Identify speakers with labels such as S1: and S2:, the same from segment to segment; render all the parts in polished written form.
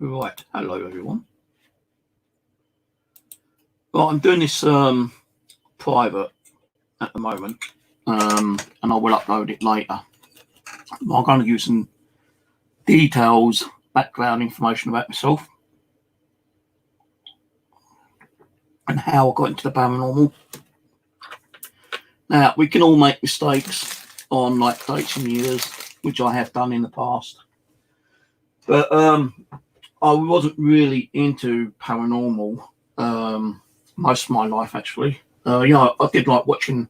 S1: Right, hello everyone. Well, I'm doing this private at the moment, and I will upload it later. But I'm going to use some details, background information about myself, and how I got into the paranormal. Now, we can all make mistakes on like dates and years, which I have done in the past. But I wasn't really into paranormal most of my life, actually. I did like watching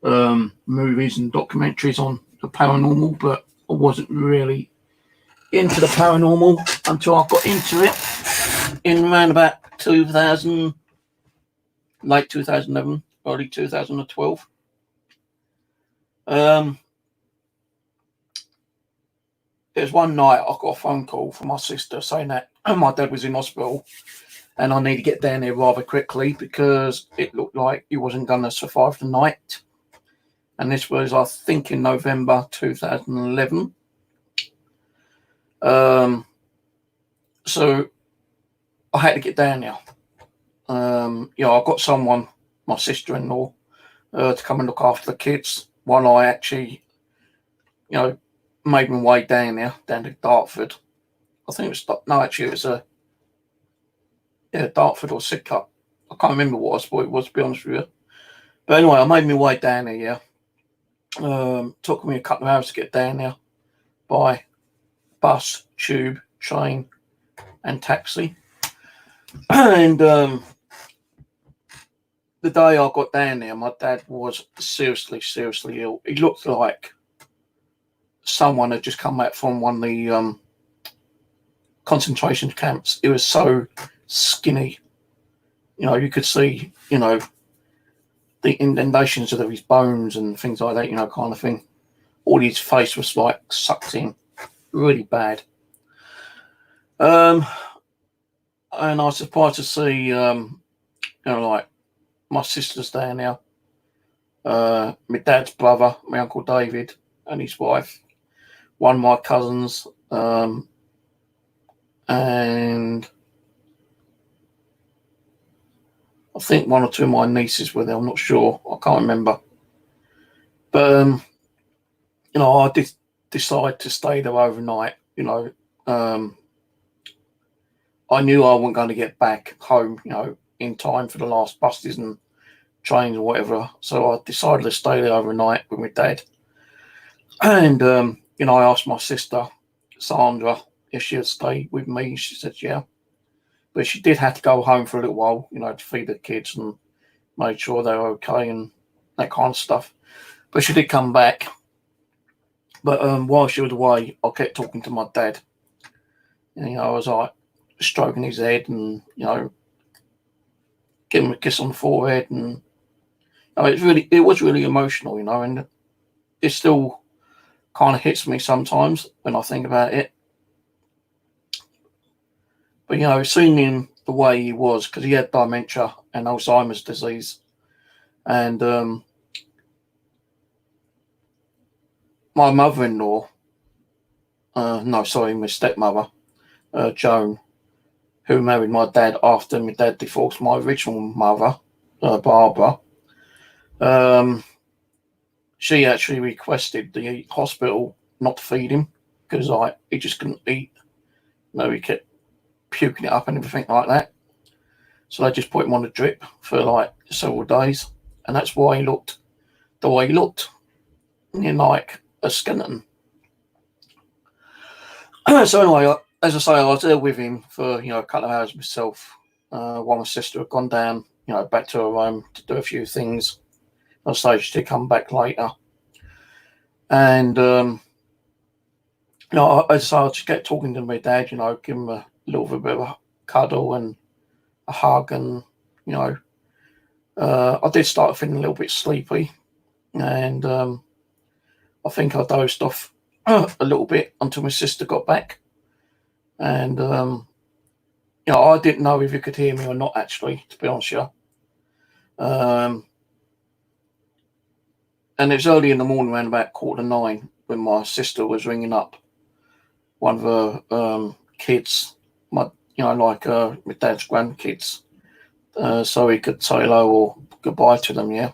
S1: movies and documentaries on the paranormal, but I wasn't really into the paranormal until I got into it in around about 2000, late 2011, early 2012. There was one night I got a phone call from my sister saying that my dad was in hospital and I need to get down there rather quickly because it looked like he wasn't going to survive the night. And this was, I think, in November 2011. So I had to get down there. I got someone, my sister-in-law, to come and look after the kids while I actually, made my way down there, down to Dartford. I think it was Dartford or Sidcup. I can't remember what it was, to be honest with you. But anyway, I made my way down there, took me a couple of hours to get down there by bus, tube, train, and taxi. And the day I got down there, my dad was seriously ill. He looked like someone had just come back from one of the concentration camps. He was so skinny. You could see, the indentations of his bones and things like that, kind of thing. All his face was like sucked in, really bad. And I was surprised to see, like my sisters down there, my dad's brother, my Uncle David, and his wife, one of my cousins, and I think one or two of my nieces were there. I'm not sure. I can't remember. But, I did decide to stay there overnight. I knew I wasn't going to get back home, in time for the last buses and trains or whatever. So I decided to stay there overnight with my dad. And, I asked my sister, Sandra, if she would stay with me. She said, yeah. But she did have to go home for a little while, to feed the kids and make sure they were okay and that kind of stuff. But she did come back. But while she was away, I kept talking to my dad. And, I was like stroking his head and, giving him a kiss on the forehead. And it was really emotional, and it still kind of hits me sometimes when I think about it. But, seeing him the way he was, because he had dementia and Alzheimer's disease. And my mother-in-law, my stepmother, Joan, who married my dad after my dad divorced my original mother, Barbara, she actually requested the hospital not to feed him because he just couldn't eat. He kept puking it up and everything like that. So they just put him on a drip for like several days, and that's why he looked the way he looked, like a skeleton. So anyway, as I say, I was there with him for a couple of hours myself. While my sister had gone down, back to her home to do a few things. I say she did come back later, and as I say, I just kept talking to my dad. Give him a little bit of a cuddle and a hug, and I did start feeling a little bit sleepy, and I think I dozed off a little bit until my sister got back, and I didn't know if you could hear me or not, actually, to be honest with you. And it was early in the morning, around about 8:45, when my sister was ringing up one of her kids like my dad's grandkids, so he could say hello or goodbye to them, yeah.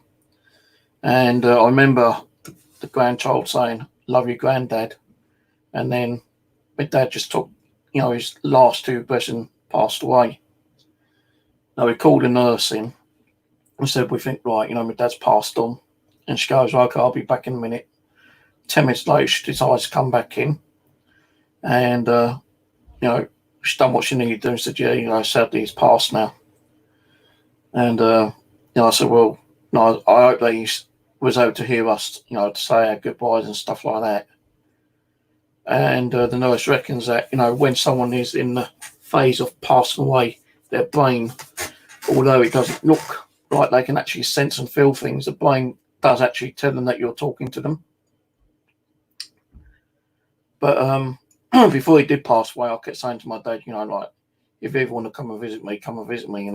S1: And I remember the grandchild saying, "Love your granddad," and then my dad just took, his last two breaths and passed away. Now we called a nurse in and said, "We think, right, my dad's passed on," and she goes, "Okay, I'll be back in a minute." 10 minutes later, she decides to come back in, and she's done what she needed to do and said, "Yeah, sadly he's passed now." And I said, "Well, no, I hope that he was able to hear us, to say our goodbyes and stuff like that." And the nurse reckons that, when someone is in the phase of passing away, their brain, although it doesn't look like they can actually sense and feel things, the brain does actually tell them that you're talking to them. But before he did pass away, I kept saying to my dad, like, if you ever want to come and visit me, come and visit me,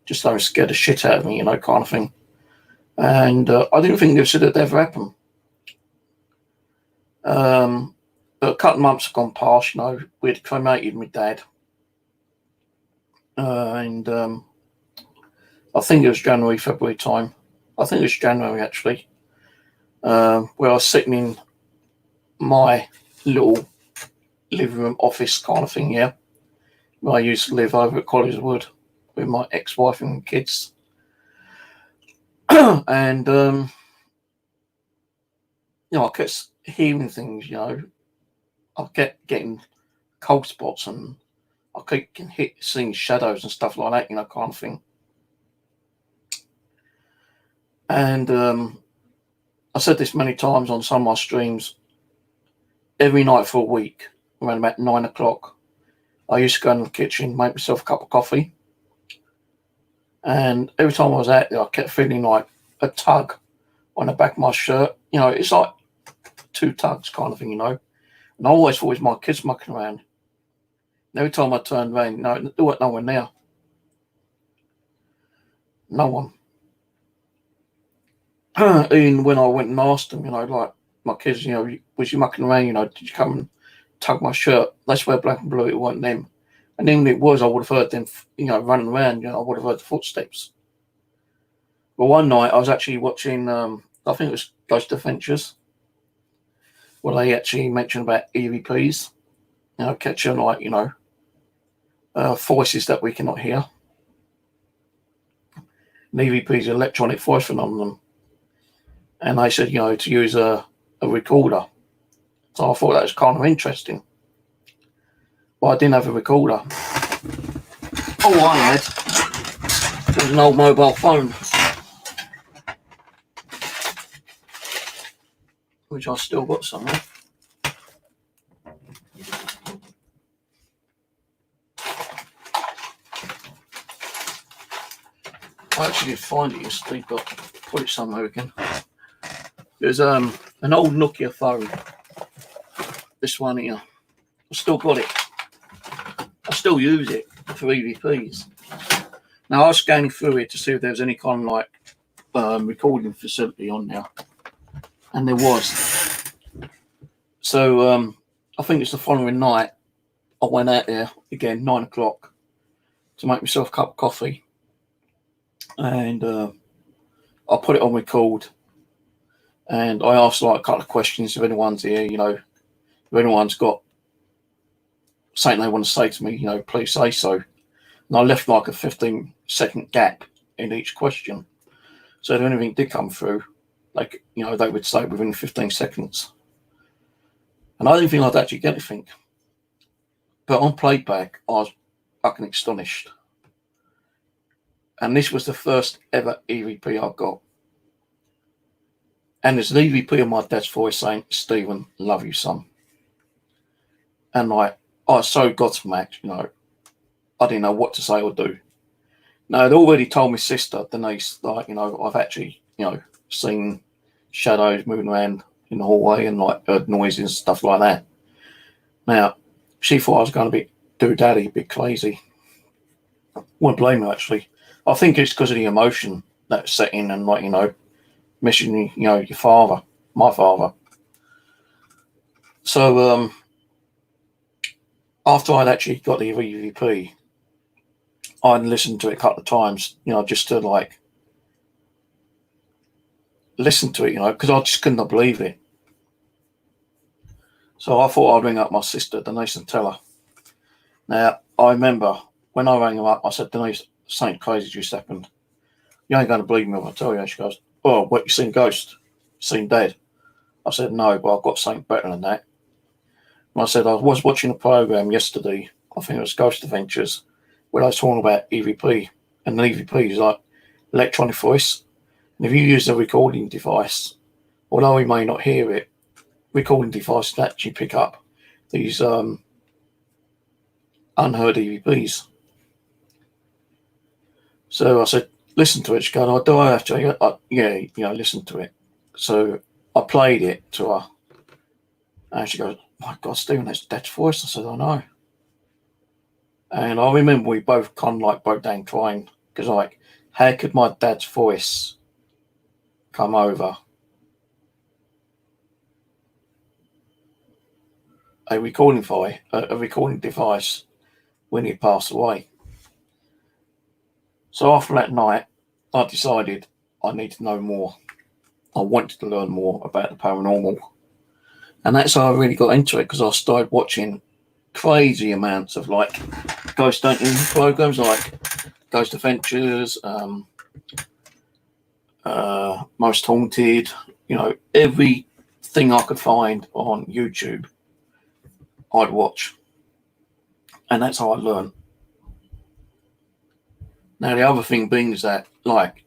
S1: just don't scare the shit out of me, kind of thing. And I didn't think this would ever happen. But a couple of months have gone past, we'd cremated my dad. And I think it was January, February time. I think it was January, actually. Where I was sitting in my little living room office kind of thing, yeah. Where I used to live over at Collieswood with my ex-wife and kids. And, I kept hearing things, I kept getting cold spots and I kept seeing shadows and stuff like that, kind of thing. And I said this many times on some of my streams. Every night for a week, around about 9 o'clock, I used to go in the kitchen, make myself a cup of coffee. And every time I was out there, I kept feeling like a tug on the back of my shirt. It's like two tugs kind of thing, And I always thought it was my kids mucking around. And every time I turned around, there wasn't no one there. No one. Even when I went and asked them, like, my kids, was you mucking around, did you come and tug my shirt? They swear black and blue it wasn't them. And even if it was, I would have heard them, running around, I would have heard the footsteps. But one night I was actually watching, I think it was Ghost Adventures, where they actually mentioned about EVPs, catching like, voices that we cannot hear. An EVP is an electronic voice phenomenon. And they said, to use a recorder. So I thought that was kind of interesting. But I didn't have a recorder. All I had was an old mobile phone, which I still got somewhere. I actually did find it yesterday, but put it somewhere again. There's an old Nokia phone. This one here. I still got it. I still use it for EVPs. Now I was scanning through it to see if there was any kind of like recording facility on there, and there was. So I think it's the following night I went out there again, 9 o'clock, to make myself a cup of coffee, and I put it on record, and I asked like a couple of questions if anyone's here, if anyone's got something they want to say to me, please say so. And I left like a 15-second gap in each question. So if anything did come through, like, they would say within 15 seconds. And I didn't think I'd actually get anything. But on playback, I was fucking astonished. And this was the first ever EVP I got. And there's an EVP on my dad's voice saying, "Stephen, love you, son." And like, I was so gobsmacked, I didn't know what to say or do. Now, I'd already told my sister, Denise, like, I've actually, seen shadows moving around in the hallway and like heard noises and stuff like that. Now, she thought I was going to be daddy, a bit crazy. Wouldn't blame her, actually. I think it's because of the emotion that set in and like, missing, your father, my father. So, after I'd actually got the EVP, I'd listened to it a couple of times, just to like listen to it, because I just couldn't believe it. So I thought I'd ring up my sister, Denise, and tell her. Now, I remember when I rang her up, I said, Denise, something crazy just happened. You ain't going to believe me if I tell you. She goes, oh, what, you seen ghosts? Seen dead? I said, no, but I've got something better than that. And I said, I was watching a program yesterday, I think it was Ghost Adventures, where I was talking about EVP. And the EVP is like electronic voice. And if you use a recording device, although we may not hear it, recording devices actually pick up these unheard EVPs. So I said, listen to it. She goes, oh, do I have to? Yeah, listen to it. So I played it to her. And she goes, my God, Stephen, that's Dad's voice. I said, I know. And I remember we both kind of like broke down crying. Because like, how could my dad's voice come over a recording device when he passed away? So after that night, I decided I need to know more. I wanted to learn more about the paranormal. And that's how I really got into it, because I started watching crazy amounts of like ghost hunting programs, like Ghost Adventures, Most Haunted, everything I could find on YouTube, I'd watch. And that's how I learned. Now, the other thing being is that, like,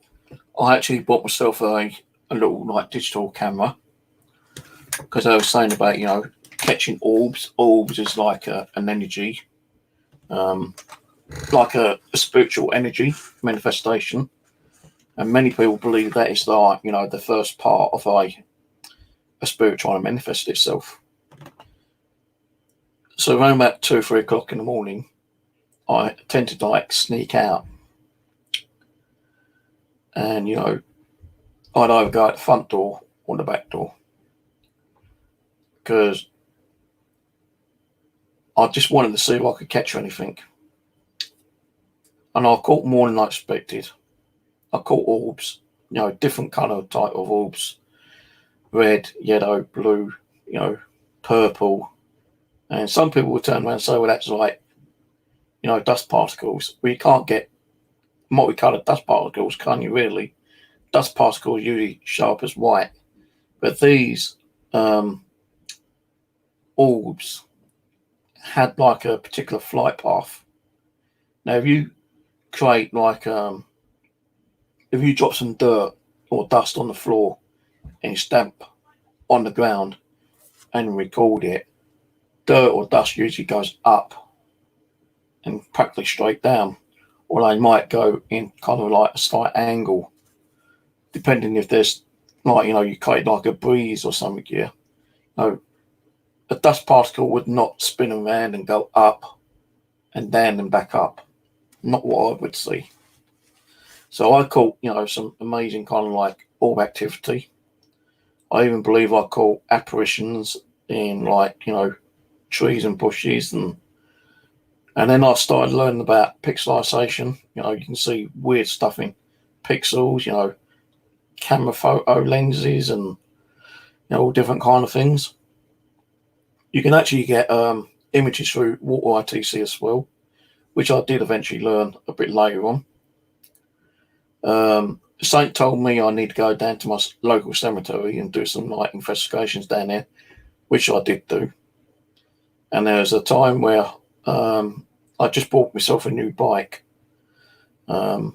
S1: I actually bought myself a little, like, digital camera, because I was saying about, catching orbs. Orbs is like an energy, like a spiritual energy manifestation. And many people believe that is like, the first part of a spirit trying to manifest itself. So around about 2 or 3 o'clock in the morning, I tended to like sneak out. And, I'd either go out the front door or the back door. Because I just wanted to see if I could catch anything. And I caught more than I expected. I caught orbs, different colour type of orbs. Red, yellow, blue, purple. And some people would turn around and say, well, that's like, dust particles. Well, you can't get multicoloured dust particles, can you really? Dust particles usually show up as white. But these orbs had like a particular flight path. Now, if you create like, if you drop some dirt or dust on the floor and you stamp on the ground and record it, dirt or dust usually goes up and practically straight down, or they might go in kind of like a slight angle, depending if there's like, you create like a breeze or something here. A dust particle would not spin around and go up and down and back up. Not what I would see. So I caught, some amazing kind of like orb activity. I even believe I caught apparitions in like, trees and bushes, and then I started learning about pixelization. You can see weird stuff in pixels, camera photo lenses, and all different kind of things. You can actually get images through water ITC as well, which I did eventually learn a bit later on. Saint told me I need to go down to my local cemetery and do some like investigations down there, which I did do. And there was a time where I just bought myself a new bike, and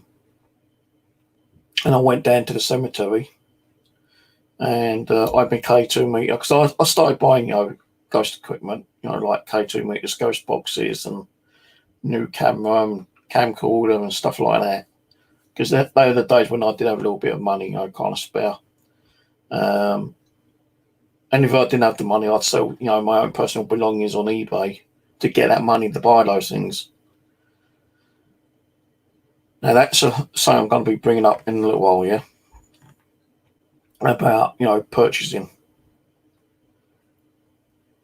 S1: I went down to the cemetery, and I'd been K2 meter, because I started buying ghost equipment, like K2 meters, ghost boxes, and new camera and camcorder and stuff like that. Because they were the days when I did have a little bit of money, kind of spare. And if I didn't have the money, I'd sell, my own personal belongings on eBay to get that money to buy those things. Now that's something I'm going to be bringing up in a little while, yeah, about purchasing.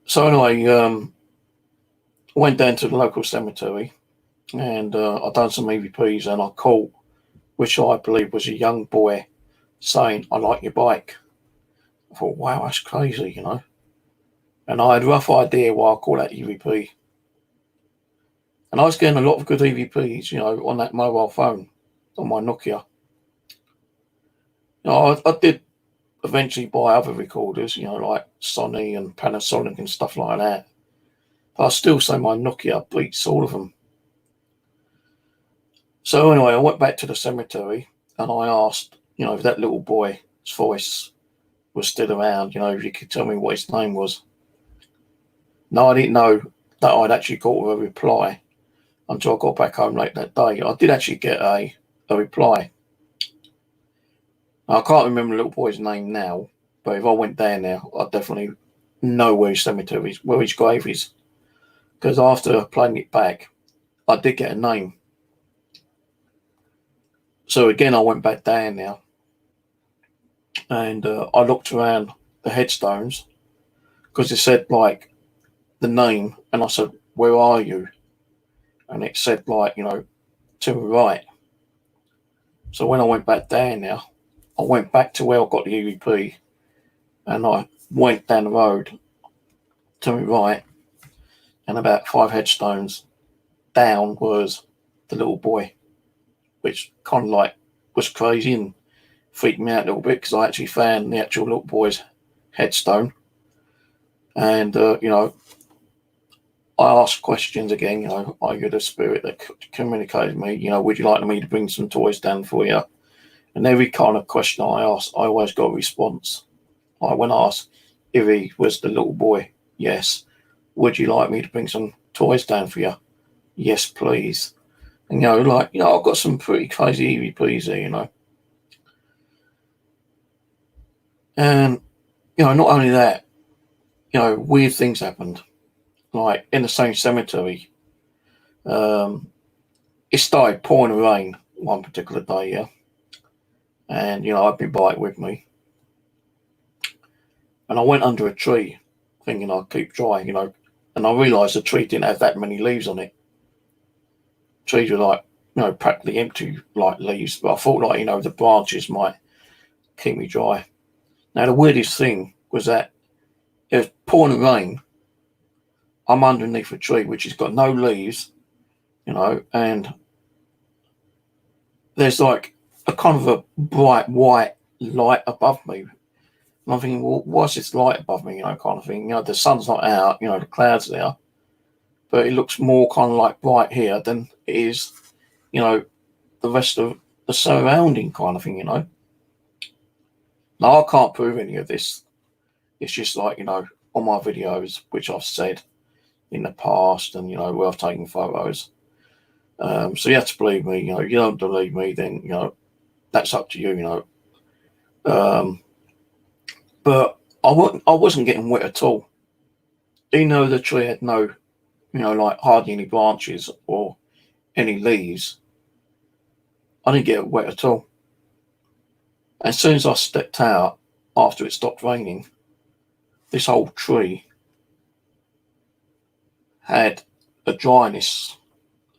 S1: So anyway, went down to the local cemetery, and I done some EVPs, and I caught, which I believe was a young boy, saying, "I like your bike." I thought, wow, that's crazy, And I had a rough idea why I call that EVP. And I was getting a lot of good EVPs, on that mobile phone, on my Nokia. I did eventually buy other recorders, like Sony and Panasonic and stuff like that. But I still say my Nokia beats all of them. So anyway, I went back to the cemetery and I asked, if that little boy's voice was still around, if you could tell me what his name was. No, I didn't know that I'd actually got a reply until I got back home late that day. I did actually get a reply. Now, I can't remember the little boy's name now, but if I went there now, I'd definitely know where his cemetery is, where his grave is. Because after playing it back, I did get a name. So again, I went back down now, and I looked around the headstones because it said like the name, and I said, "Where are you?" And it said like, to the right. So when I went back down now, I went back to where I got the EVP, and I went down the road to the right, and about 5 headstones down was the little boy, which kind of like was crazy and freaked me out a little bit because I actually found the actual little boy's headstone. And, I asked questions again, are you the spirit that communicated with me? Would you like me to bring some toys down for you? And every kind of question I asked, I always got a response. Like when I asked if he was the little boy, yes. Would you like me to bring some toys down for you? Yes, please. And, I've got some pretty crazy EVPs there, And, not only that, weird things happened. Like in the same cemetery, it started pouring rain one particular day, yeah. And, I had my bike with me. And I went under a tree thinking I'd keep dry, And I realised the tree didn't have that many leaves on it. Trees were like, practically empty, like leaves. But I thought, like, the branches might keep me dry. Now, the weirdest thing was that it was pouring rain. I'm underneath a tree which has got no leaves, and there's like a kind of a bright white light above me. And I'm thinking, well, what's this light above me, kind of thing. The sun's not out, the clouds are there, but it looks more kind of like bright here than it is, the rest of the surrounding kind of thing, Now, I can't prove any of this. It's just like, on my videos, which I've said in the past and, where I've taken photos. So you have to believe me, if you don't believe me, then, that's up to you, But I wasn't getting wet at all. Even though the tree had no, like hardly any branches or any leaves, I didn't get wet at all. As soon as I stepped out after it stopped raining, this whole tree had a dryness,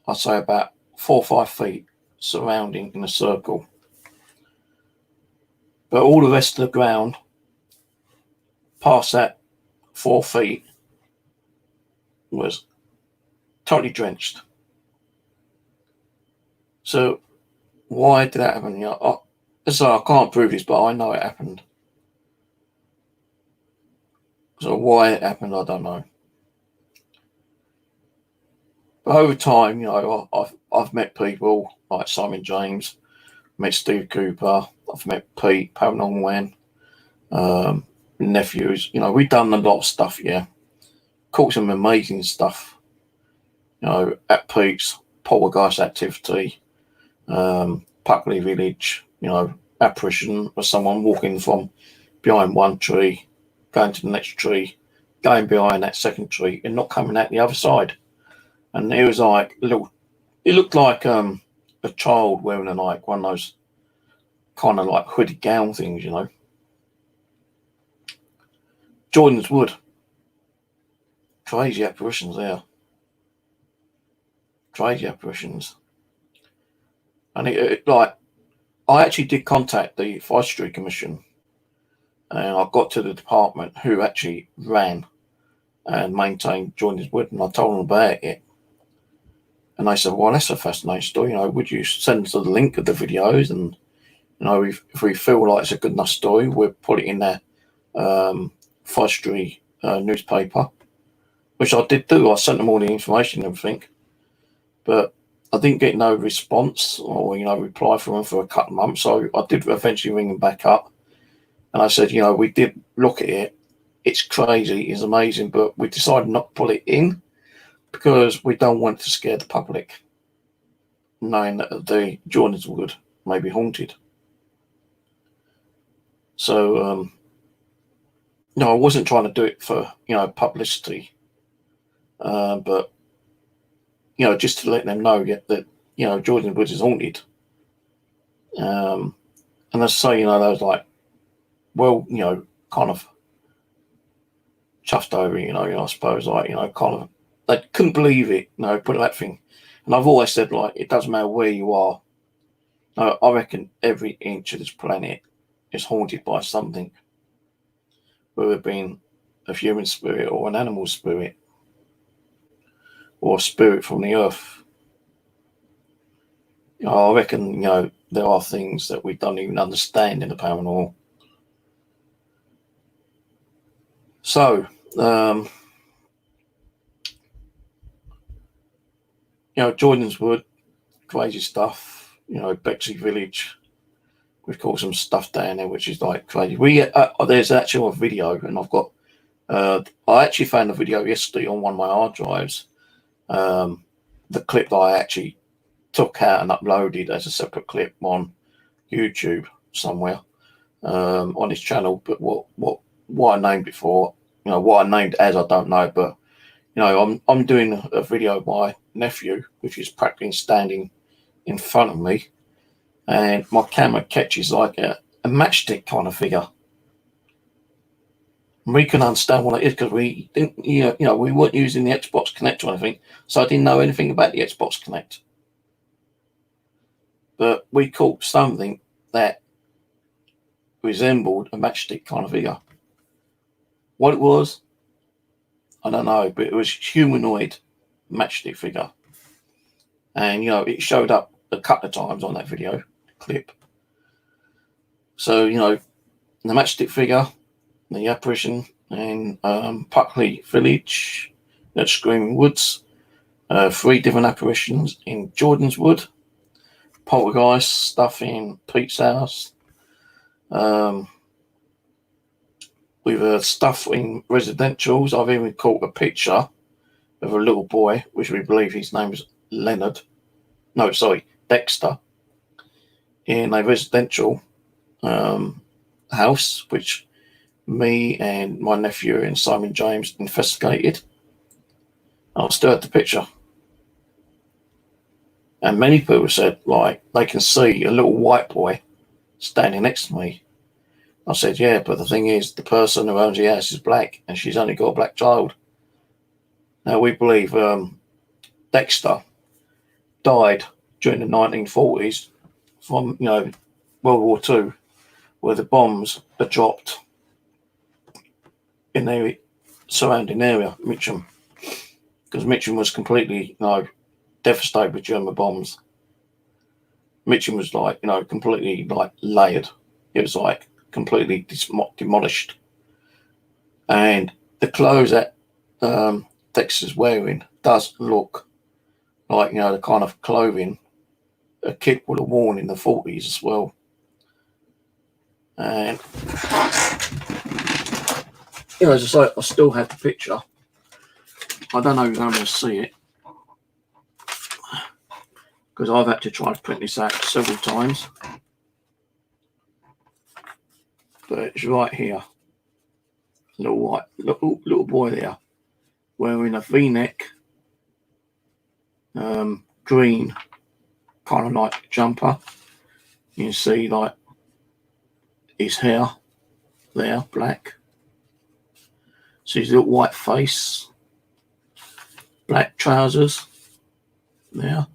S1: I'd say about 4 or 5 feet surrounding in a circle. But all the rest of the ground past that 4 feet was totally drenched. So why did that happen? I can't prove this, but I know it happened. So why it happened, I don't know. But over time, I've met people like Simon James, met Steve Cooper, I've met Pete, Paranormal nephews. We've done a lot of stuff, yeah. Caught some amazing stuff, at Pete's poltergeist activity, Puckley Village, apparition of someone walking from behind one tree, going to the next tree, going behind that second tree, and not coming out the other side. And it was like it looked like a child wearing like one of those kind of like hooded gown things, Jordan's Wood. Crazy apparitions there. crazy apparitions. And like, I actually did contact the Forestry Commission, and I got to the department who actually ran and maintained Joiners Wood, and I told them about it. And they said, well, that's a fascinating story. Would you send us the link of the videos? And, if we feel like it's a good enough story, we'll put it in their forestry newspaper, which I did do. I sent them all the information and everything. But I didn't get no response or, reply from them for a couple of months. So I did eventually ring them back up. And I said, we did look at it. It's crazy. It's amazing. But we decided not to put it in because we don't want to scare the public, knowing that the Joiners Wood may be haunted. So, I wasn't trying to do it for, publicity, but, just to let them know that, Joiners Wood is haunted. And I say, they was like, well, kind of chuffed over it, I suppose, like, kind of, they couldn't believe it, put that thing. And I've always said, like, it doesn't matter where you are. I reckon every inch of this planet is haunted by something, whether it be a human spirit or an animal spirit or a spirit from the earth. I reckon, there are things that we don't even understand in the paranormal. So, Joiners Wood, crazy stuff. Bexley Village, we've got some stuff down there which is like crazy. There's actually a video, and I've got. I actually found a video yesterday on one of my hard drives. The clip that I actually took out and uploaded as a separate clip on YouTube somewhere on his channel. But what I named it for, what I named as, I don't know. But I'm doing a video of my nephew, which is practically standing in front of me, and my camera catches like a matchstick kind of figure. We can understand what it is because we didn't, we weren't using the Xbox Connect or anything, so I didn't know anything about the Xbox Connect. But we caught something that resembled a matchstick kind of figure. What it was, I don't know, but it was humanoid matchstick figure, and it showed up a couple of times on that video clip. So the matchstick figure, the apparition in Puckley Village at Screaming Woods, 3 different apparitions in Joiners Wood, poltergeist stuff in Pete's house, with stuff in residentials. I've even caught a picture of a little boy, which we believe his name is Dexter, in a residential house, which me and my nephew and Simon James investigated. I still had the picture. And many people said, like, they can see a little white boy standing next to me. I said, yeah, but the thing is, the person who owns the house is black, and she's only got a black child. Now, we believe Dexter died during the 1940s from, World War II, where the bombs are dropped in the surrounding area, Mitcham, because Mitcham was completely, devastated with German bombs. Mitcham was completely layered. It was completely demolished, and the clothes that Dexter's wearing does look like the kind of clothing a kid would have worn in the 40s as well. And as I say, I still have the picture. I don't know if you're going to see it because I've had to try to print this out several times. But it's right here. Little boy there wearing a V-neck, green kind of jumper. You can see his hair there, black. See his little white face, black trousers, now.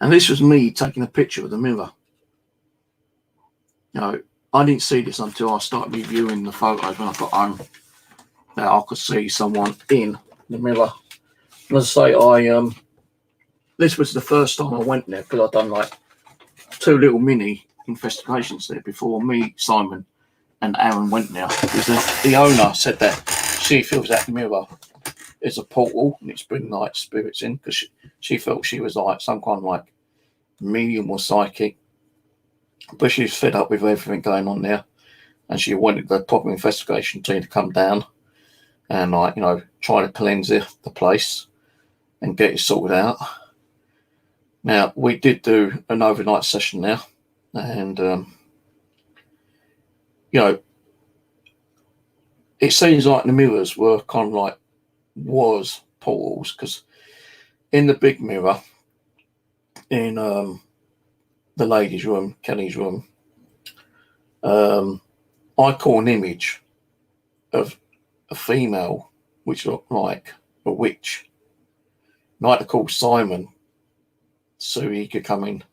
S1: And this was me taking a picture of the mirror. I didn't see this until I started reviewing the photos when I got home. Now I could see someone in the mirror. And as I say, this was the first time I went there because I'd done like 2 little mini investigations there before me, Simon, and Aaron went there. Because the owner said that she feels that the mirror is a portal and it's bringing like spirits in, because she felt she was like some kind of like medium or psychic, but she's fed up with everything going on there, and she wanted the proper investigation team to come down and try to cleanse the place and get it sorted out. Now we did do an overnight session there, and it seems like the mirrors were kind of like was portals, because in the big mirror in the ladies' room, Kelly's room, I caught an image of a female which looked like a witch. And I had to call Simon so he could come in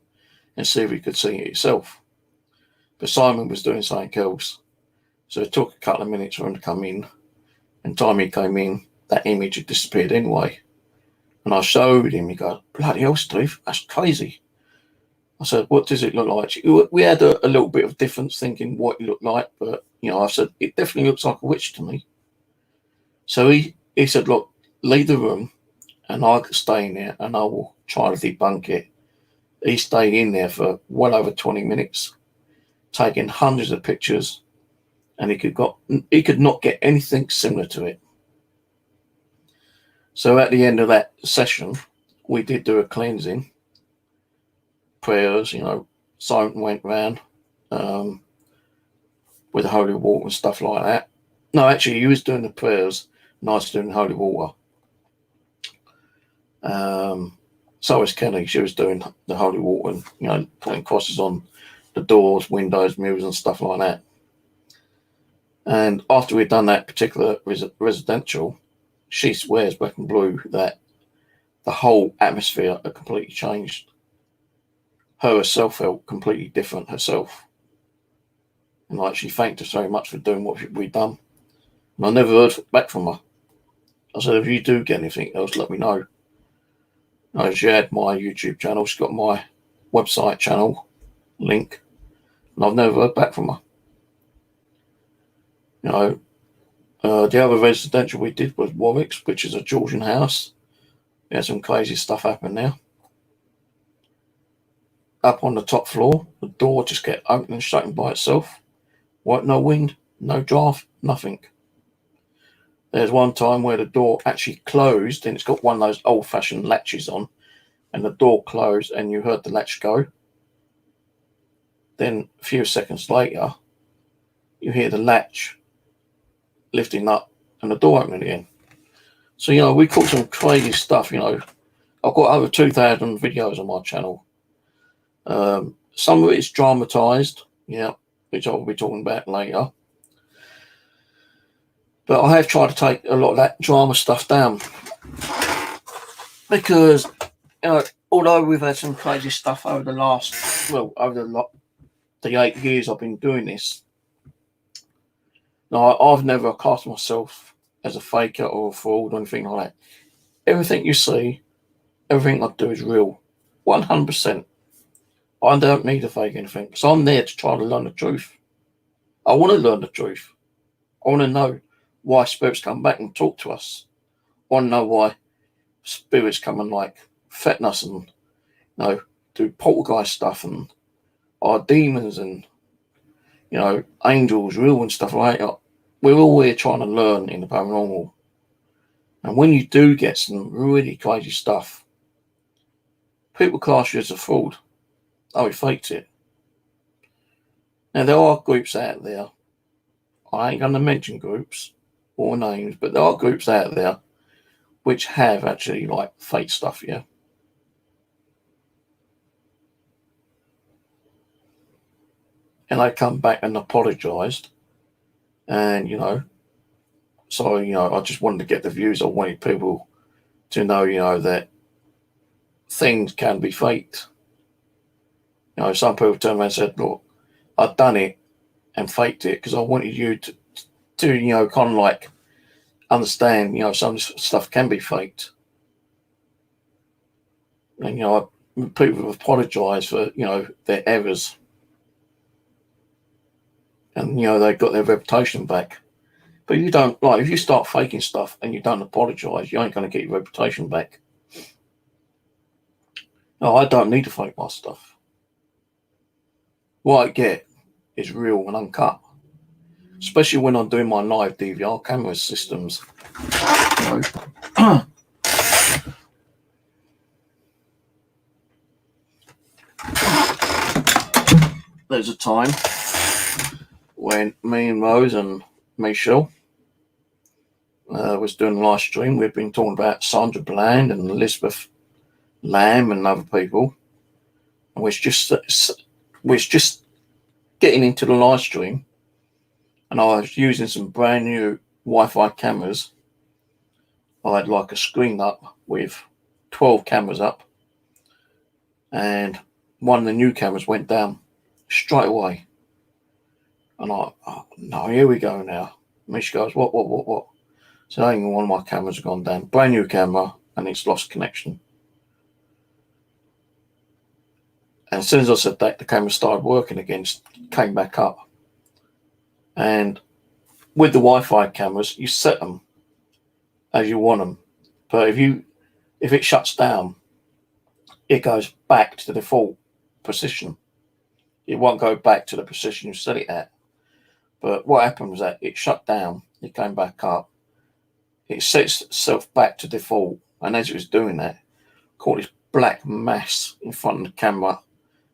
S1: and see if he could see it himself. But Simon was doing something else, so it took a couple of minutes for him to come in. And time he came in, that image had disappeared anyway. And I showed him, he goes, "Bloody hell, Steve, that's crazy." I said, "What does it look like?" We had a little bit of difference thinking what it looked like, but I said, "It definitely looks like a witch to me." So he said, "Look, leave the room and I'll stay in there and I will try to debunk it." He stayed in there for well over 20 minutes, taking hundreds of pictures, and he could not get anything similar to it. So at the end of that session, we did do a cleansing, prayers, Simon went round with the holy water and stuff like that. No, actually, he was doing the prayers and I was doing holy water. So was Kelly. She was doing the holy water and putting crosses on the doors, windows, mirrors and stuff like that. And after we'd done that particular residential, she swears black and blue that the whole atmosphere had completely changed. Her herself felt completely different herself. And she thanked us very much for doing what we'd done. And I never heard back from her. I said, "If you do get anything else, let me know." She had my YouTube channel, she's got my website channel link, and I've never heard back from her. The other residential we did was Warwick's, which is a Georgian house. We had some crazy stuff happen there. Up on the top floor, the door just kept opening and shutting by itself. No wind, no draft, nothing. There's one time where the door actually closed, and it's got one of those old-fashioned latches on, and the door closed and you heard the latch go. Then a few seconds later, you hear the latch lifting up and the door opening again. So, we caught some crazy stuff, I've got over 2,000 videos on my channel. Some of it is dramatized, which I'll be talking about later. But I have tried to take a lot of that drama stuff down. Because, although we've had some crazy stuff over the 8 years I've been doing this, I've never cast myself as a faker or a fraud or anything like that. Everything you see, everything I do is real, 100%. I don't need to fake anything, because I'm there to try to learn the truth. I want to learn the truth. I want to know why spirits come back and talk to us. I want to know why spirits come and threaten us and do poltergeist stuff and are demons and angels real and stuff like that. We're all here trying to learn in the paranormal. And when you do get some really crazy stuff, people class you as a fraud. Oh, he faked it. Now, there are groups out there. I ain't going to mention groups or names, but there are groups out there which have actually fake stuff, yeah. And they come back and apologised and, So, I just wanted to get the views. I wanted people to know, that things can be faked. Some people turned around and said, look, I've done it and faked it because I wanted you to kind of like understand, some stuff can be faked. And, people have apologised for, their errors. And, they got their reputation back. But you don't, like, if you start faking stuff and you don't apologise, you ain't going to get your reputation back. No, I don't need to fake my stuff. What I get is real and uncut. Especially when I'm doing my live DVR camera systems. There's a time when me and Rose and Michelle was doing a live stream. We've been talking about Sandra Bland and Elizabeth Lamb and other people. And we're just getting into the live stream. And I was using some brand new Wi-Fi cameras. I had like a screen up with 12 cameras up. And one of the new cameras went down straight away. And I, oh, no, here we go now. Mish goes, what? So I think one of my cameras has gone down. Brand new camera, and it's lost connection. And as soon as I said that, the camera started working again, came back up. And with the Wi-Fi cameras, you set them as you want them. But if it shuts down, it goes back to the default position. It won't go back to the position you set it at. But what happened was that it shut down, it came back up, it sets itself back to default, and as it was doing that, caught this black mass in front of the camera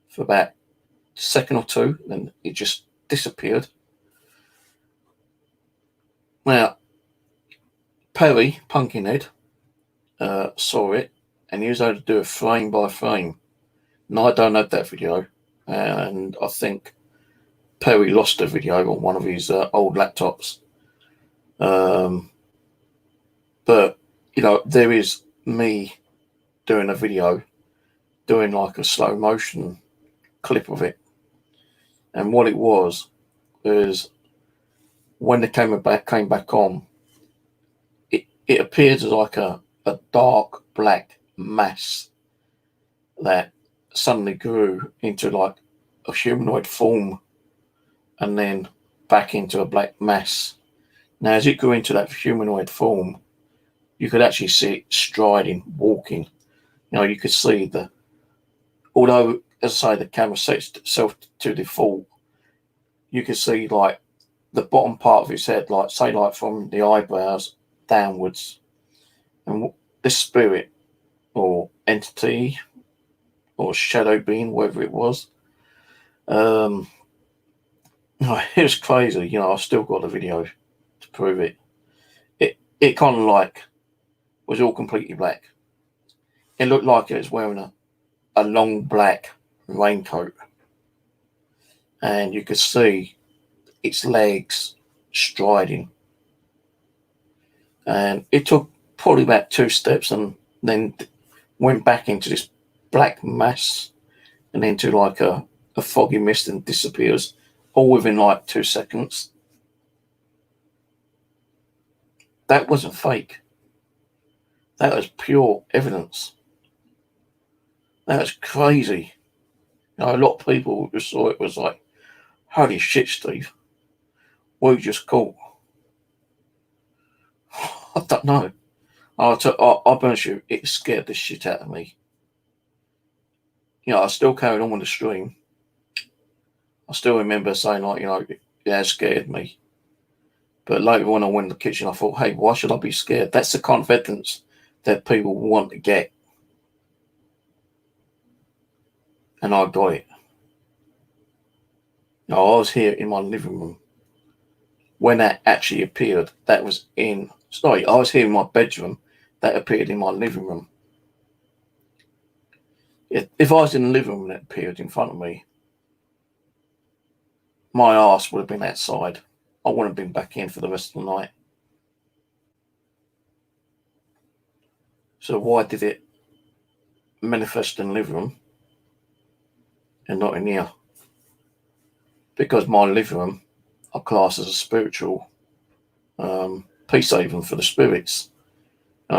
S1: for about a second or two, then it just disappeared. Now, Perry, Pumpkinhead, saw it, and he was able to do it frame by frame. Now, I don't have that video, and I think Perry lost the video on one of his old laptops. But, there is me doing a video, doing like a slow motion clip of it. And what it was when the camera came back on, it appeared as like a dark black mass that suddenly grew into like a humanoid form and then back into a black mass. Now, as it grew into that humanoid form, you could actually see it striding, walking. You could see although, as I say, the camera sets itself to default, you could see like the bottom part of its head, like say like from the eyebrows downwards. And this spirit or entity or shadow being, whatever it was, it was crazy. I've still got the video to prove it. It kind of like was all completely black. It looked like it was wearing a long black raincoat, and you could see its legs striding. And it took probably about 2 steps and then went back into this black mass and into like a foggy mist and disappears, all within like 2 seconds. That wasn't fake. That was pure evidence. That was crazy. A lot of people who saw it was like, holy shit, Steve, what you just caught? I don't know. I'll be honest with you, it scared the shit out of me. I still carried on with the stream. I still remember saying like, it scared me. But later when I went in the kitchen, I thought, hey, why should I be scared? That's the kind of evidence that people want to get. And I got it. I was here in my living room when that actually appeared. I was here in my bedroom. That appeared in my living room. If I was in the living room and it appeared in front of me, my ass would have been outside. I wouldn't have been back in for the rest of the night. So why did it manifest in the living room and not in here? Because my living room I class as a spiritual peace haven for the spirits.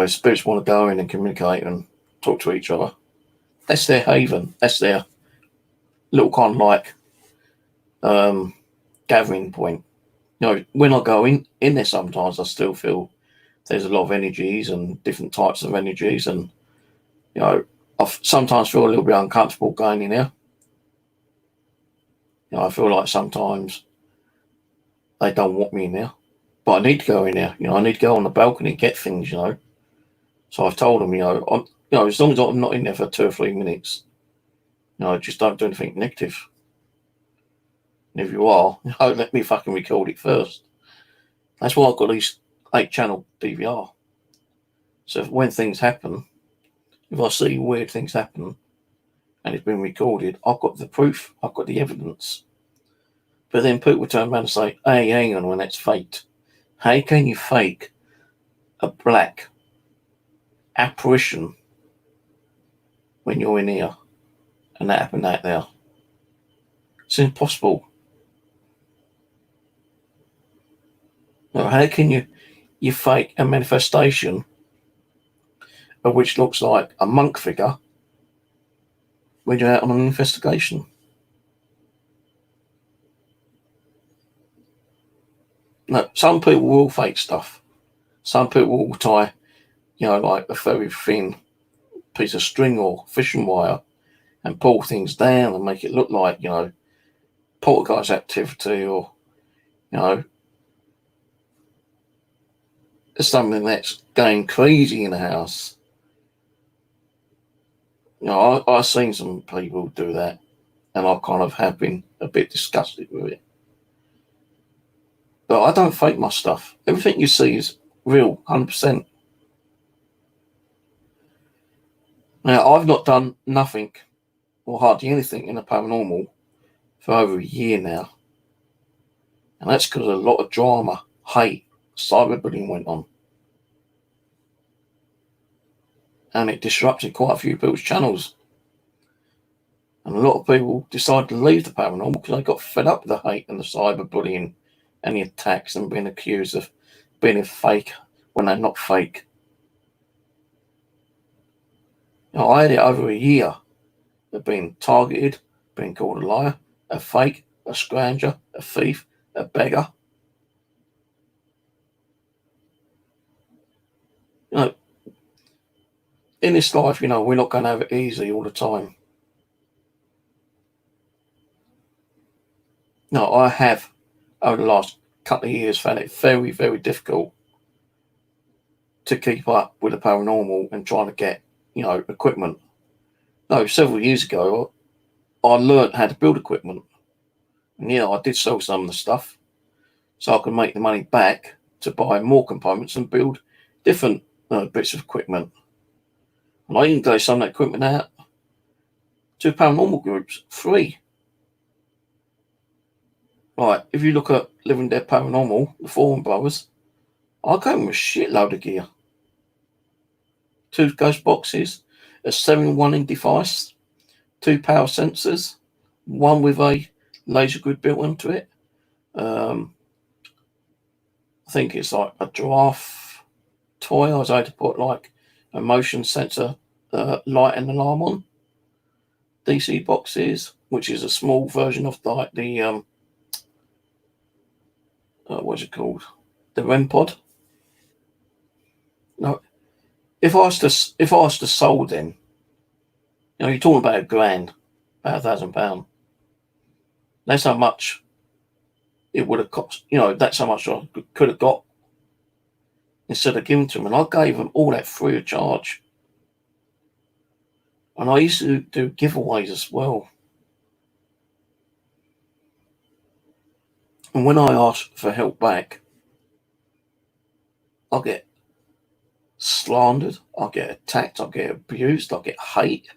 S1: Spirits want to go in and communicate and talk to each other. That's their haven. That's their little kind of like gathering point. When I go in there, sometimes I still feel there's a lot of energies and different types of energies, and I sometimes feel a little bit uncomfortable going in there. I feel like sometimes they don't want me in there, but I need to go in there. I need to go on the balcony and get things. So I've told them, as long as I'm not in there for 2 or 3 minutes, just don't do anything negative. And if you are, let me fucking record it first. That's why I've got these 8-channel DVR. So when things happen, if I see weird things happen and it's been recorded, I've got the proof, I've got the evidence. But then people turn around and say, hey, hang on, when that's faked. How can you fake a black apparition when you're in here and that happened out there? It's impossible. How can you fake a manifestation of which looks like a monk figure when you're out on an investigation? No, some people will fake stuff. Some people will tie, like a very thin piece of string or fishing wire and pull things down and make it look like, poltergeist activity or, something that's going crazy in the house. I've seen some people do that, and I kind of have been a bit disgusted with it. But I don't fake my stuff. Everything you see is real, 100%. Now, I've not done nothing or hardly anything in the paranormal for over a year now. And that's because a lot of drama, hate, cyberbullying went on. And it disrupted quite a few people's channels. And a lot of people decided to leave the paranormal because they got fed up with the hate and the cyberbullying and the attacks and being accused of being a fake when they're not fake. I had it over a year of being targeted, being called a liar, a fake, a scrounger, a thief, a beggar. In this life, we're not going to have it easy all the time. I have, over the last couple of years, found it very, very difficult to keep up with the paranormal and trying to get, equipment. Several years ago, I learned how to build equipment. And, I did sell some of the stuff so I could make the money back to buy more components and build different bits of equipment. And I even gave some of that equipment out to paranormal groups, free. Right, if you look at Living Dead Paranormal, the Foreman Brothers, I gave them a shitload of gear. 2 ghost boxes, a 7-in-1 device, 2 power sensors, one with a laser grid built into it. I think it's like a giraffe toy. I was able to put like a motion sensor light and alarm on. DC boxes, which is a small version of like the what's it called? The REM pod. No, if I was to sold them, you're talking about $1,000, about £1,000. That's how much it would have cost. That's how much I could have got instead of giving to them. And I gave them all that free of charge. And I used to do giveaways as well. And when I ask for help back, I'll get slandered, I'll get attacked, I'll get abused, I'll get hate.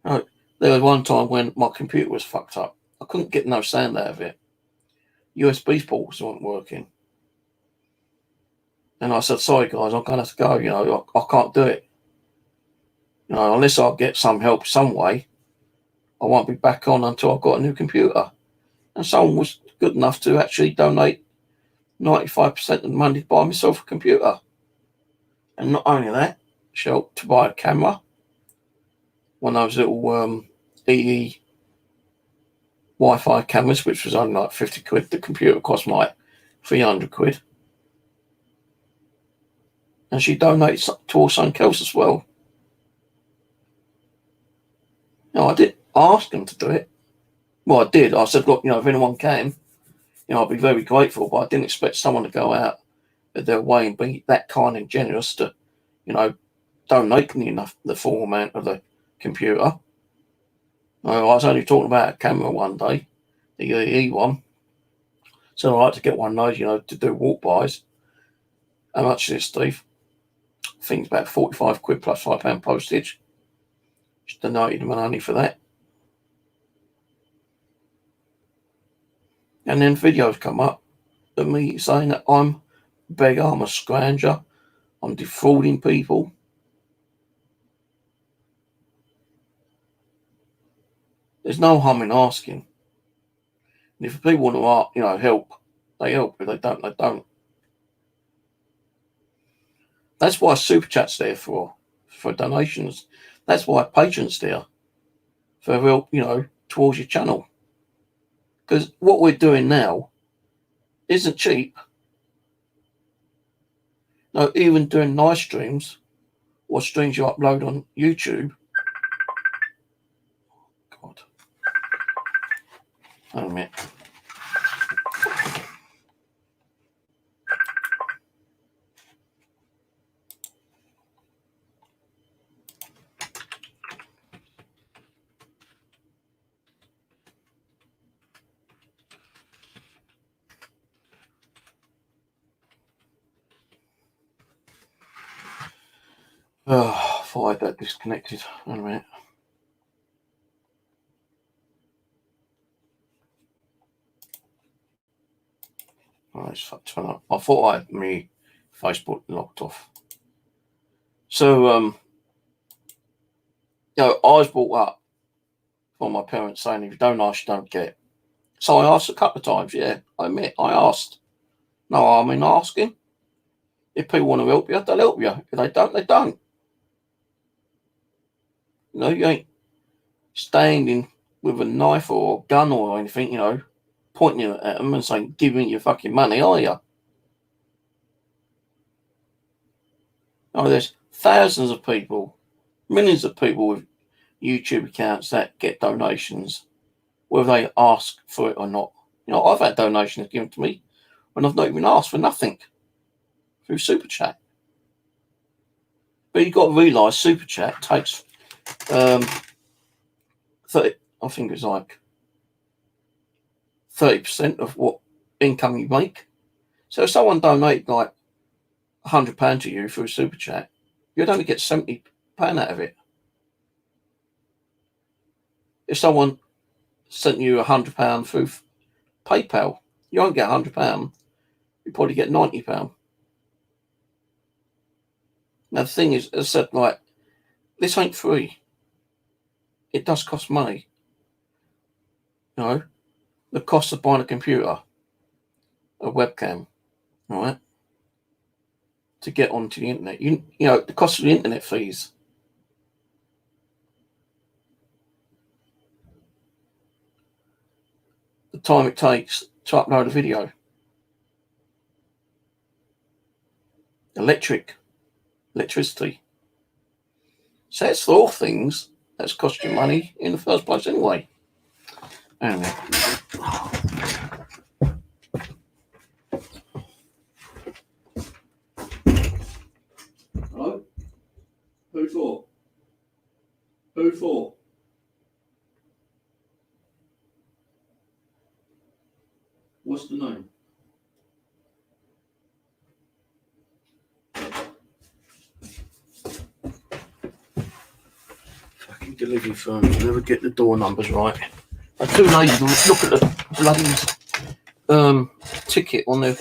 S1: There was one time when my computer was fucked up. I couldn't get no sound out of it. USB ports weren't working. And I said, sorry guys, I'm going to have to go, you know, I can't do it. You know, unless I get some help some way, I won't be back on until I've got a new computer. And someone was good enough to actually donate 95% of the money to buy myself a computer. And not only that, she helped to buy a camera, one of those little EE Wi-Fi cameras, which was only like 50 quid. The computer cost like 300 quid. And she donated towards something else as well. No, I didn't ask them to do it. Well, I did. I said, look, you know, if anyone can, you know, I'd be very grateful, but I didn't expect someone to go out of their way and be that kind and generous to, you know, donate the full amount of the computer. I was only talking about a camera one day, the EE one. So I like to get one of those, you know, to do walk-bys. How much is it, Steve? I think it's about 45 quid plus £5 postage. Just donated the money for that. And then videos come up of me saying that I'm a beggar, I'm a scrounger, I'm defrauding people. There's no harm in asking. And if people want to, you know, help, they help. If they don't, they don't. That's why Super Chat's there for donations. That's why Patreon's there for help, you know, towards your channel. Because what we're doing now isn't cheap. No, even doing live streams or streams you upload on YouTube. God. Wait a minute. Oh, I thought I had that disconnected. Wait a minute. Oh, it's fucked up. I thought I had my Facebook locked off. So, you know, I was brought up by my parents saying, if you don't ask, you don't get. So I asked a couple of times, yeah, I admit, I asked. No harm in asking. If people want to help you, they'll help you. If they don't, they don't. You know, you ain't standing with a knife or a gun or anything, you know, pointing at them and saying, give me your fucking money, are you? Oh, there's thousands of people, millions of people with YouTube accounts that get donations, whether they ask for it or not. You know, I've had donations given to me when I've not even asked for nothing through Super Chat. But you've got to realise Super Chat takes 30, I think it's like 30% of what income you make. So if someone donated like £100 to you through Super Chat, you'd only get £70 out of it. If someone sent you £100 through PayPal, you won't get £100. You probably get £90. Now the thing is, as I said, like, this ain't free. It does cost money. You know, the cost of buying a computer, a webcam, right, to get onto the internet. You know, the cost of the internet fees. The time it takes to upload a video. Electricity. So it's all things that's cost you money in the first place anyway. Anyway. Hello? Who for? Who for? What's the name? Fucking delivery firms never get the door numbers right. I'm too lazy to look at the bloody ticket on their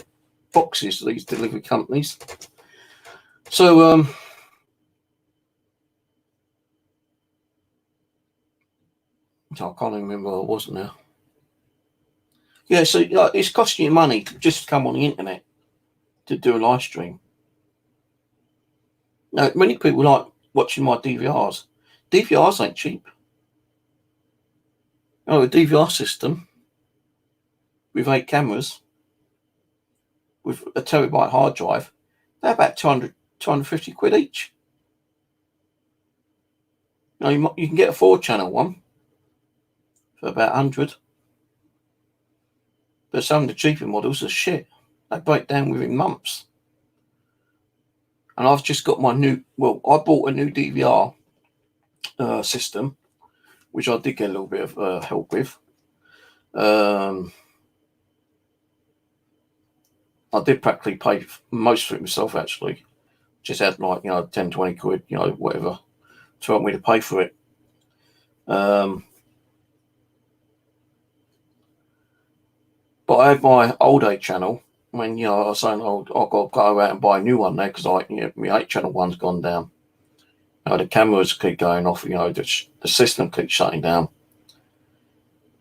S1: boxes, these delivery companies. So I can't even remember what it was now. Yeah, so it's costing you money to just come on the internet to do a live stream. Now, many people like watching my DVRs. DVRs ain't cheap. A DVR system with 8 cameras, with a terabyte hard drive, they're about 250 quid each. You can get a 4-channel one for about 100. But some of the cheaper models are shit. They break down within months. And I've just got my I bought a new DVR system, which I did get a little bit of help with. I did practically pay most of it myself, actually. Just had 10, 20 quid, whatever, to help me to pay for it. But I had my old 8 channel when, I was saying, I've got to go out and buy a new one now because my 8 channel one's gone down. The cameras keep going off, the system keeps shutting down.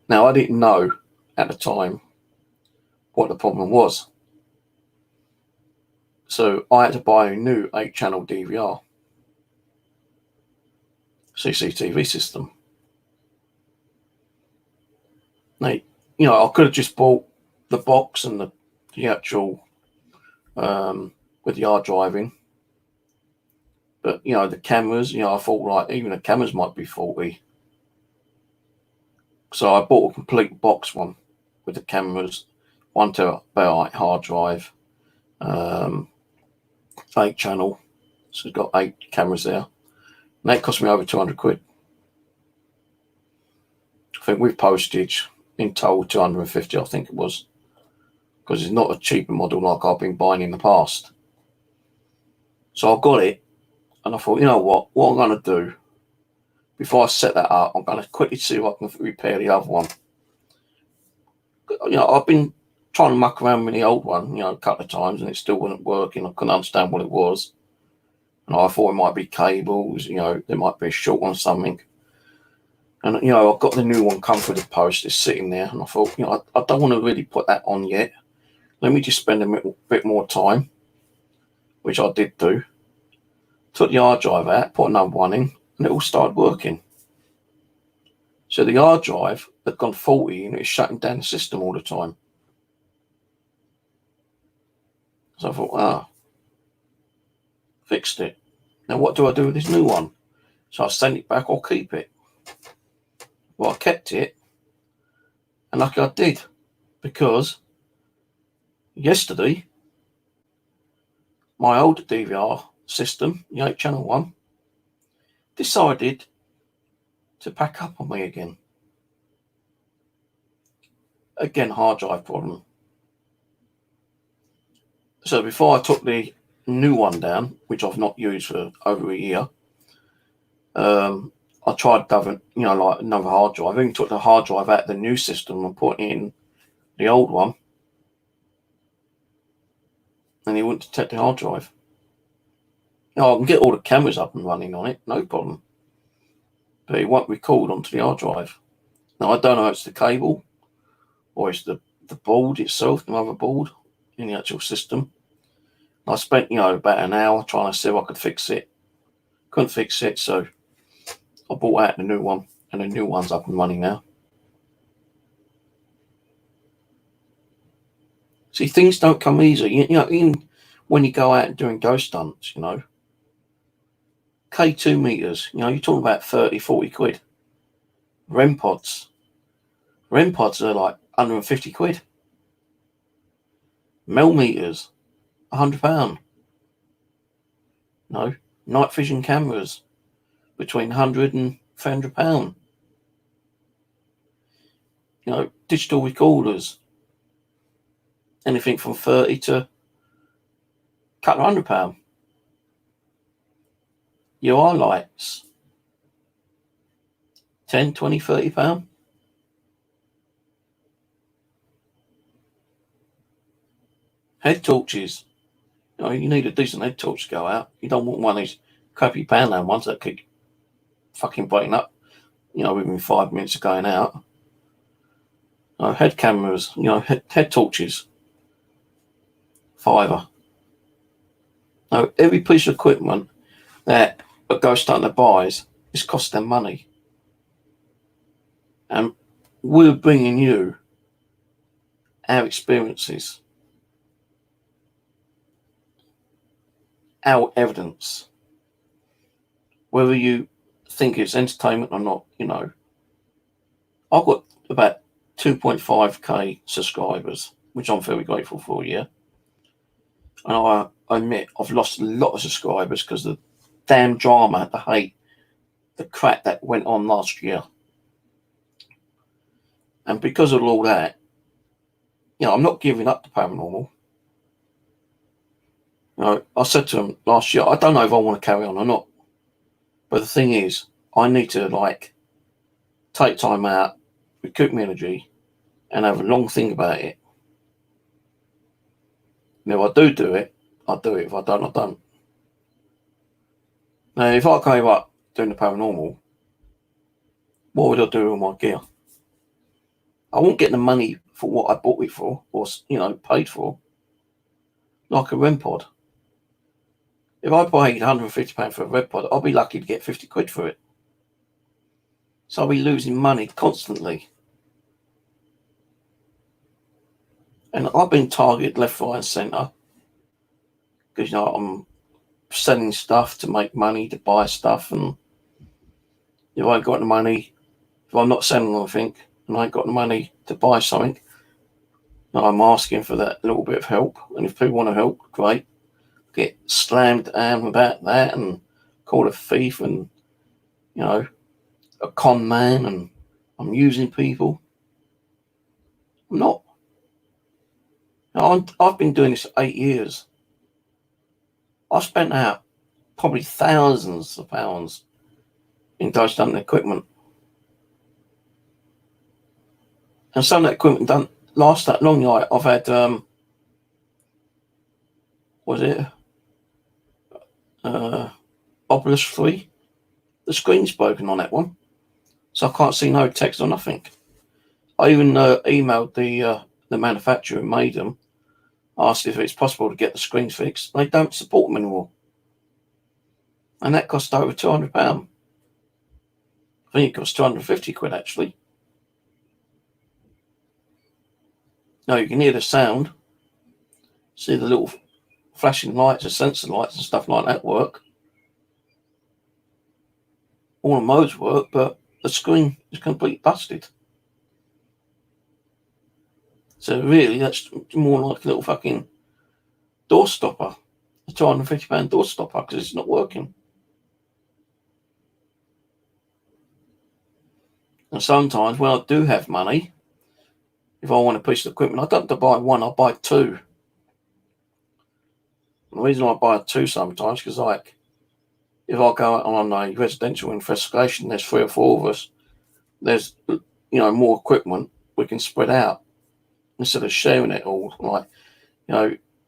S1: Now, I didn't know at the time what the problem was. So I had to buy a new 8 channel DVR CCTV system. Now, I could have just bought the box and the actual with the hard driving. But, the cameras, I thought, even the cameras might be faulty. So I bought a complete box one with the cameras, 1 terabyte hard drive, 8 channel. So it's got 8 cameras there. And that cost me over 200 quid. I think with postage, in total 250, I think it was. Because it's not a cheaper model like I've been buying in the past. So I got it, and I thought, what I'm going to do, before I set that up, I'm going to quickly see if I can repair the other one. I've been trying to muck around with the old one, a couple of times, and it still wasn't working. I couldn't understand what it was. And I thought it might be cables, there might be a short on something. And, I've got the new one come through the post, it's sitting there, and I thought, I don't want to really put that on yet. Let me just spend a bit more time, which I did do. Took the hard drive out, put another one in, and it all started working. So the hard drive had gone faulty and it was shutting down the system all the time. So I thought, fixed it. Now what do I do with this new one? So I send it back or keep it. Well, I kept it, and lucky I did, because yesterday my old DVR system, the 8 channel one, decided to pack up on me again. Again, hard drive problem. So before I took the new one down, which I've not used for over a year, I tried having, another hard drive. I even took the hard drive out of the new system and put in the old one, and it wouldn't detect the hard drive. I can get all the cameras up and running on it, no problem. But it won't record onto the hard drive. Now, I don't know if it's the cable or it's the board itself, the motherboard in the actual system. I spent, about an hour trying to see if I could fix it. Couldn't fix it, so I bought out the new one, and the new one's up and running now. See, things don't come easy. Even when you go out and doing ghost hunts, K2 meters, you're talking about 30, 40 quid. REM pods are like 150 quid. Mel meters, £100. Night vision cameras, between £100 and £300. Digital recorders, anything from 30 to a couple of £100. UI lights, 10, 20, £30. Head torches, You need a decent head torch to go out. You don't want one of these crappy poundland ones that keep fucking breaking up, within 5 minutes of going out. Head cameras, head torches, $5. Every piece of equipment that a ghost hunter buys is costing them money. And we're bringing you our experiences, our evidence. Whether you think it's entertainment or not, I've got about 2.5k subscribers, which I'm very grateful for, yeah. And I admit I've lost a lot of subscribers because of the damn drama, the hate, the crap that went on last year. And because of all that, I'm not giving up the paranormal. I said to him last year, I don't know if I want to carry on or not. But the thing is, I need to take time out, recoup my energy, and have a long think about it. And if I do it, I'll do it. If I don't, I don't. Now, if I gave up doing the paranormal, what would I do with my gear? I won't get the money for what I bought it for, or paid for, like a REM pod. If I paid £150 for a REM pod, I'll be lucky to get 50 quid for it. So I'll be losing money constantly. And I've been targeted left, right, and centre because I'm selling stuff to make money, to buy stuff, and if I ain't got the money, if I'm not selling anything and I ain't got the money to buy something, I'm asking for that little bit of help. And if people want to help, great. Get slammed down about that and called a thief and a con man, and I'm using people. I'm not. I've been doing this for 8 years. I spent out probably thousands of pounds in ghost hunting equipment. And some of that equipment don't last that long. I've had, Oculus 3. The screen's broken on that one. So I can't see no text or nothing. I even emailed the manufacturer who made them, asked if it's possible to get the screens fixed. They don't support them anymore. And that cost over £200. I think it cost 250 quid actually. Now you can hear the sound, see the little flashing lights, the sensor lights and stuff like that work. All the modes work, but the screen is completely busted. So really, that's more like a little fucking door stopper, a £250 door stopper, because it's not working. And sometimes when I do have money, if I want a piece of equipment, I don't have to buy one, I buy two. And the reason I buy two sometimes, because if I go out on a residential investigation, there's 3 or 4 of us, there's more equipment, we can spread out instead of sharing it all.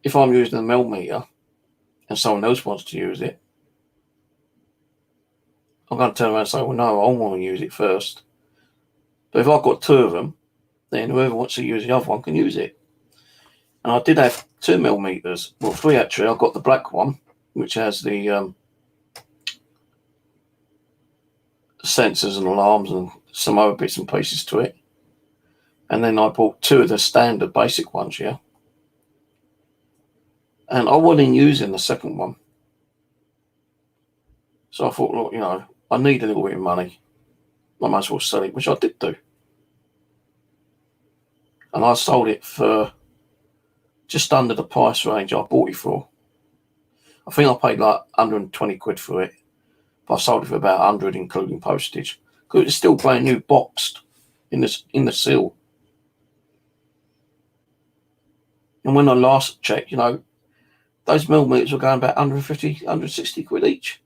S1: If I'm using a millimeter and someone else wants to use it, I'm going to turn around and say, well, no, I want to use it first. But if I've got 2 of them, then whoever wants to use the other one can use it. And I did have 2 millimeters, well, 3 actually. I've got the black one, which has the sensors and alarms and some other bits and pieces to it. And then I bought 2 of the standard basic ones, yeah. And I wasn't using the second one. So I thought, look, I need a little bit of money. I might as well sell it, which I did do. And I sold it for just under the price range I bought it for. I think I paid like 120 quid for it. But I sold it for about 100, including postage. Because it's still brand new, boxed in the seal. And when I last checked, those millimeters were going about 150, 160 quid each.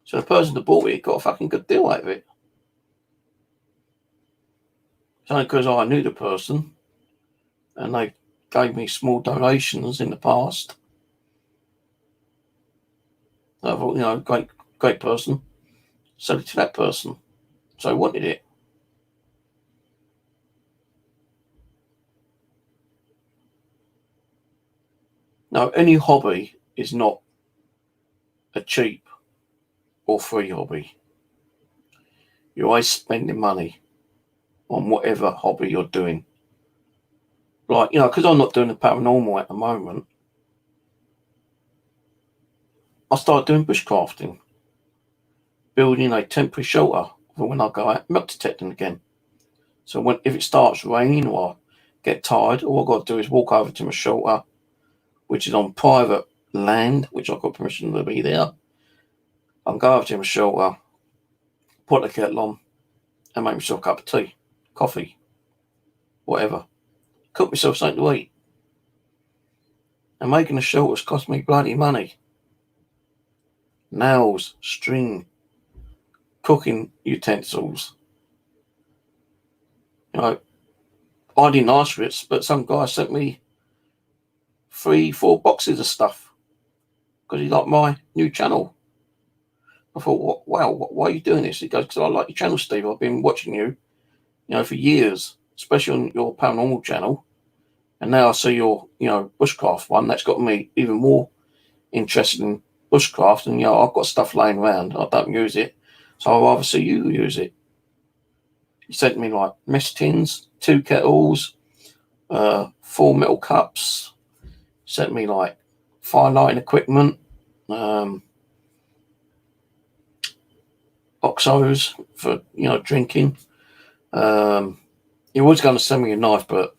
S1: So the person that bought it got a fucking good deal out of it. It's only because I knew the person and they gave me small donations in the past. I thought, great person. Sell it to that person. So I wanted it. Now, any hobby is not a cheap or free hobby. You're always spending money on whatever hobby you're doing. Like, because I'm not doing the paranormal at the moment, I started doing bushcrafting, building a temporary shelter for when I go out milk detecting again. So if it starts raining or I get tired, all I've got to do is walk over to my shelter, which is on private land, which I've got permission to be there. I can go over to my shelter, put the kettle on, and make myself a cup of tea, coffee, whatever. Cook myself something to eat. And making the shelters cost me bloody money. Nails, string, cooking utensils. I didn't ask for it, but some guy sent me 3-4 boxes of stuff because he liked my new channel. I thought, wow, why are you doing this? He goes, because I like your channel, Steve. I've been watching you, for years, especially on your paranormal channel. And now I see your, bushcraft one. That's got me even more interested in bushcraft. And, I've got stuff laying around. I don't use it. So I'd rather see you use it. He sent me like mess tins, 2 kettles, 4 metal cups. Sent me like fire lighting equipment, oxos for drinking. He was going to send me a knife, but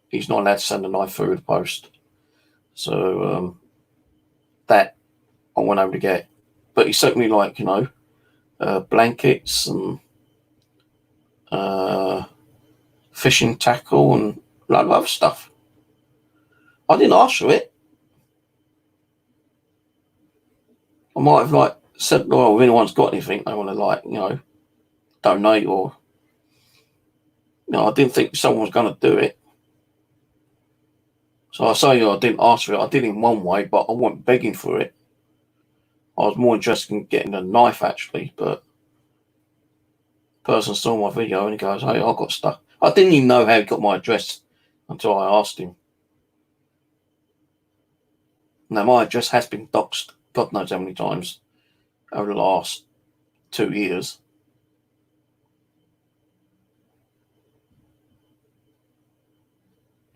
S1: he's not allowed to send a knife through the post. So that I went over to get. But he sent me like blankets and fishing tackle and a lot of other stuff. I didn't ask for it. I might have said, well, if anyone's got anything they want to donate or I didn't think someone was going to do it. So I say I didn't ask for it. I did in one way, but I wasn't begging for it. I was more interested in getting a knife actually, but the person saw my video and he goes, hey, I've got stuff. I didn't even know how he got my address until I asked him. Now my address has been doxed God knows how many times over the last 2 years.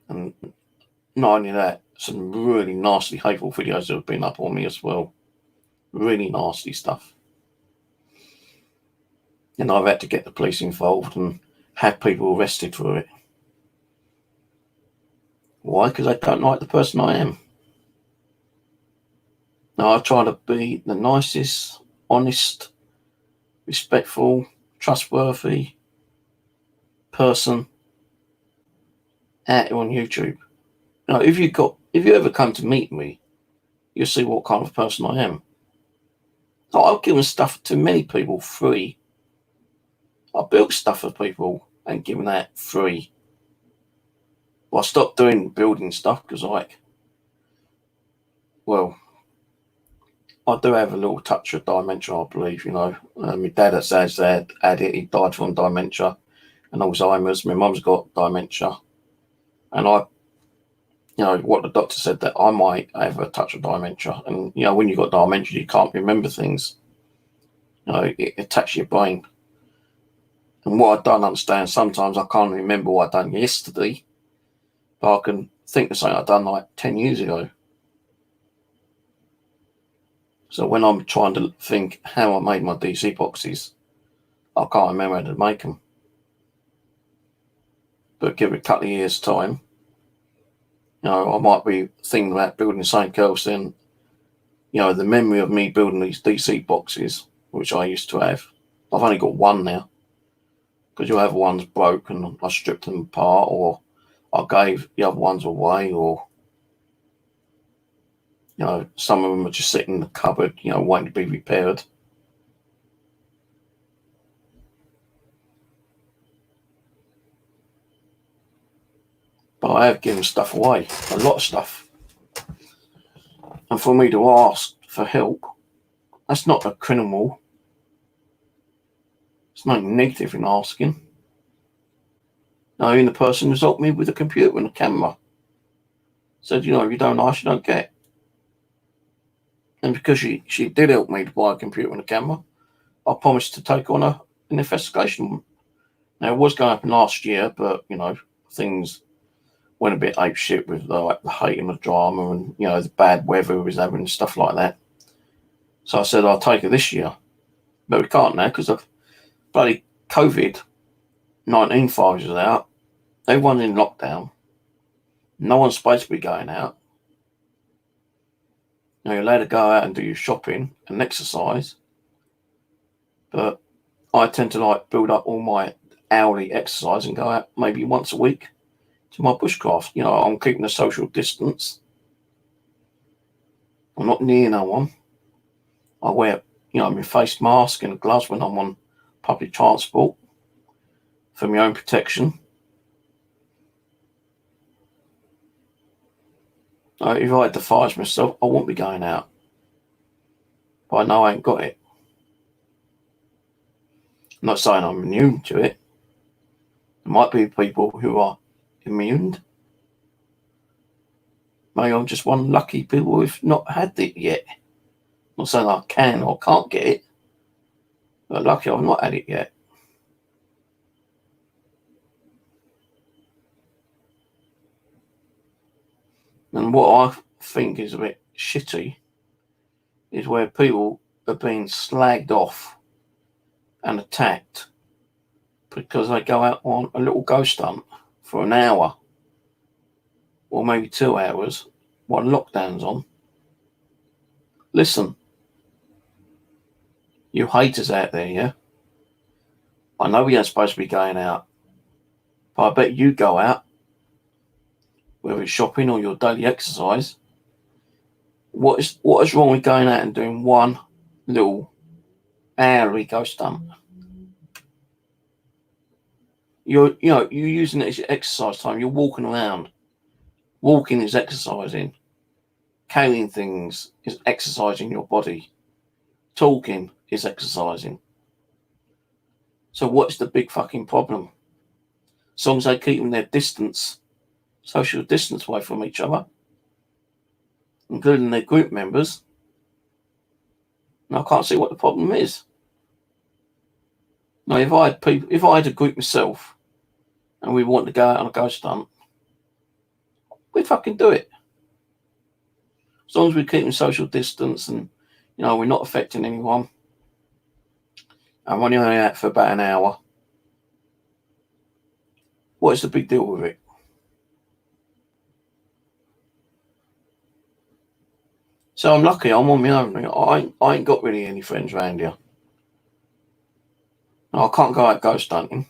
S1: And not only that, some really nasty, hateful videos that have been up on me as well. Really nasty stuff. And I've had to get the police involved and have people arrested for it. Why? Because they don't like the person I am. Now I try to be the nicest, honest, respectful, trustworthy person out on YouTube. Now, if you ever come to meet me, you'll see what kind of person I am. So I've given stuff to many people free. I built stuff for people and given that free. Well, I stopped doing building stuff because, I do have a little touch of dementia, I believe. My dad has had it. He died from dementia and Alzheimer's. My mum's got dementia. And what the doctor said that I might have a touch of dementia. And, when you've got dementia, you can't remember things. It attacks your brain. And what I don't understand, sometimes I can't remember what I done yesterday, but I can think of something I done like 10 years ago. So when I'm trying to think how I made my DC boxes, I can't remember how to make them. But give it a couple of years' time, I might be thinking about building something else. Then, the memory of me building these DC boxes, which I used to have, I've only got one now. Because you'll have ones broken, I stripped them apart, or I gave the other ones away, or some of them are just sitting in the cupboard, waiting to be repaired. But I have given stuff away, a lot of stuff. And for me to ask for help, That's not a criminal. It's nothing negative in asking. No, even the person who's helped me with the computer and the camera said, if you don't ask, you don't get. And because she did help me to buy a computer and a camera, I promised to take on an investigation. Now, it was going to happen last year, but, things went a bit ape shit with the hate and the drama and, the bad weather we was having and stuff like that. So I said, I'll take it this year. But we can't now because of bloody COVID-19 files is out. Everyone's in lockdown. No one's supposed to be going out. You're allowed to go out and do your shopping and exercise. But I tend to build up all my hourly exercise and go out maybe once a week to my bushcraft. I'm keeping a social distance. I'm not near no one. I wear, my face mask and gloves when I'm on public transport for my own protection. If I had to fire myself, I wouldn't be going out. But I know I ain't got it. I'm not saying I'm immune to it. There might be people who are immune. Maybe I'm just one lucky people who've not had it yet. I'm not saying I can or can't get it, but lucky I've not had it yet. And what I think is a bit shitty is where people are being slagged off and attacked because they go out on a little ghost hunt for an hour or maybe 2 hours while lockdown's on. Listen, you haters out there, yeah? I know we ain't supposed to be going out, but I bet you go out, whether it's shopping or your daily exercise. What is wrong with going out and doing one little hourly ghost hunt? You're using it as your exercise time. You're walking around. Walking is exercising. Carrying things is exercising your body. Talking is exercising. So what's the big fucking problem? As long as they keep their distance, social distance away from each other, including their group members, and I can't see what the problem is. Now, if I had a group myself and we want to go out on a ghost hunt, we'd fucking do it. As long as we're keeping social distance and, we're not affecting anyone. I'm only out for about an hour. What is the big deal with it? So I'm lucky. I'm on my own. I ain't got really any friends around here. I can't go out ghost hunting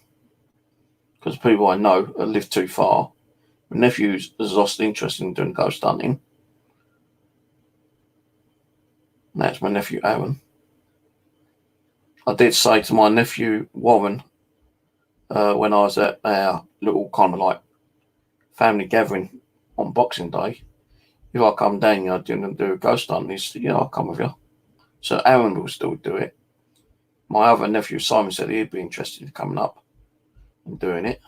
S1: because people I know live too far. My nephew's has lost interest in doing ghost hunting. That's my nephew Aaron. I did say to my nephew Warren when I was at our little kind of family gathering on Boxing Day, if I come down, I didn't do a ghost hunt. He said, I'll come with you. So Aaron will still do it. My other nephew Simon said he'd be interested in coming up and doing it.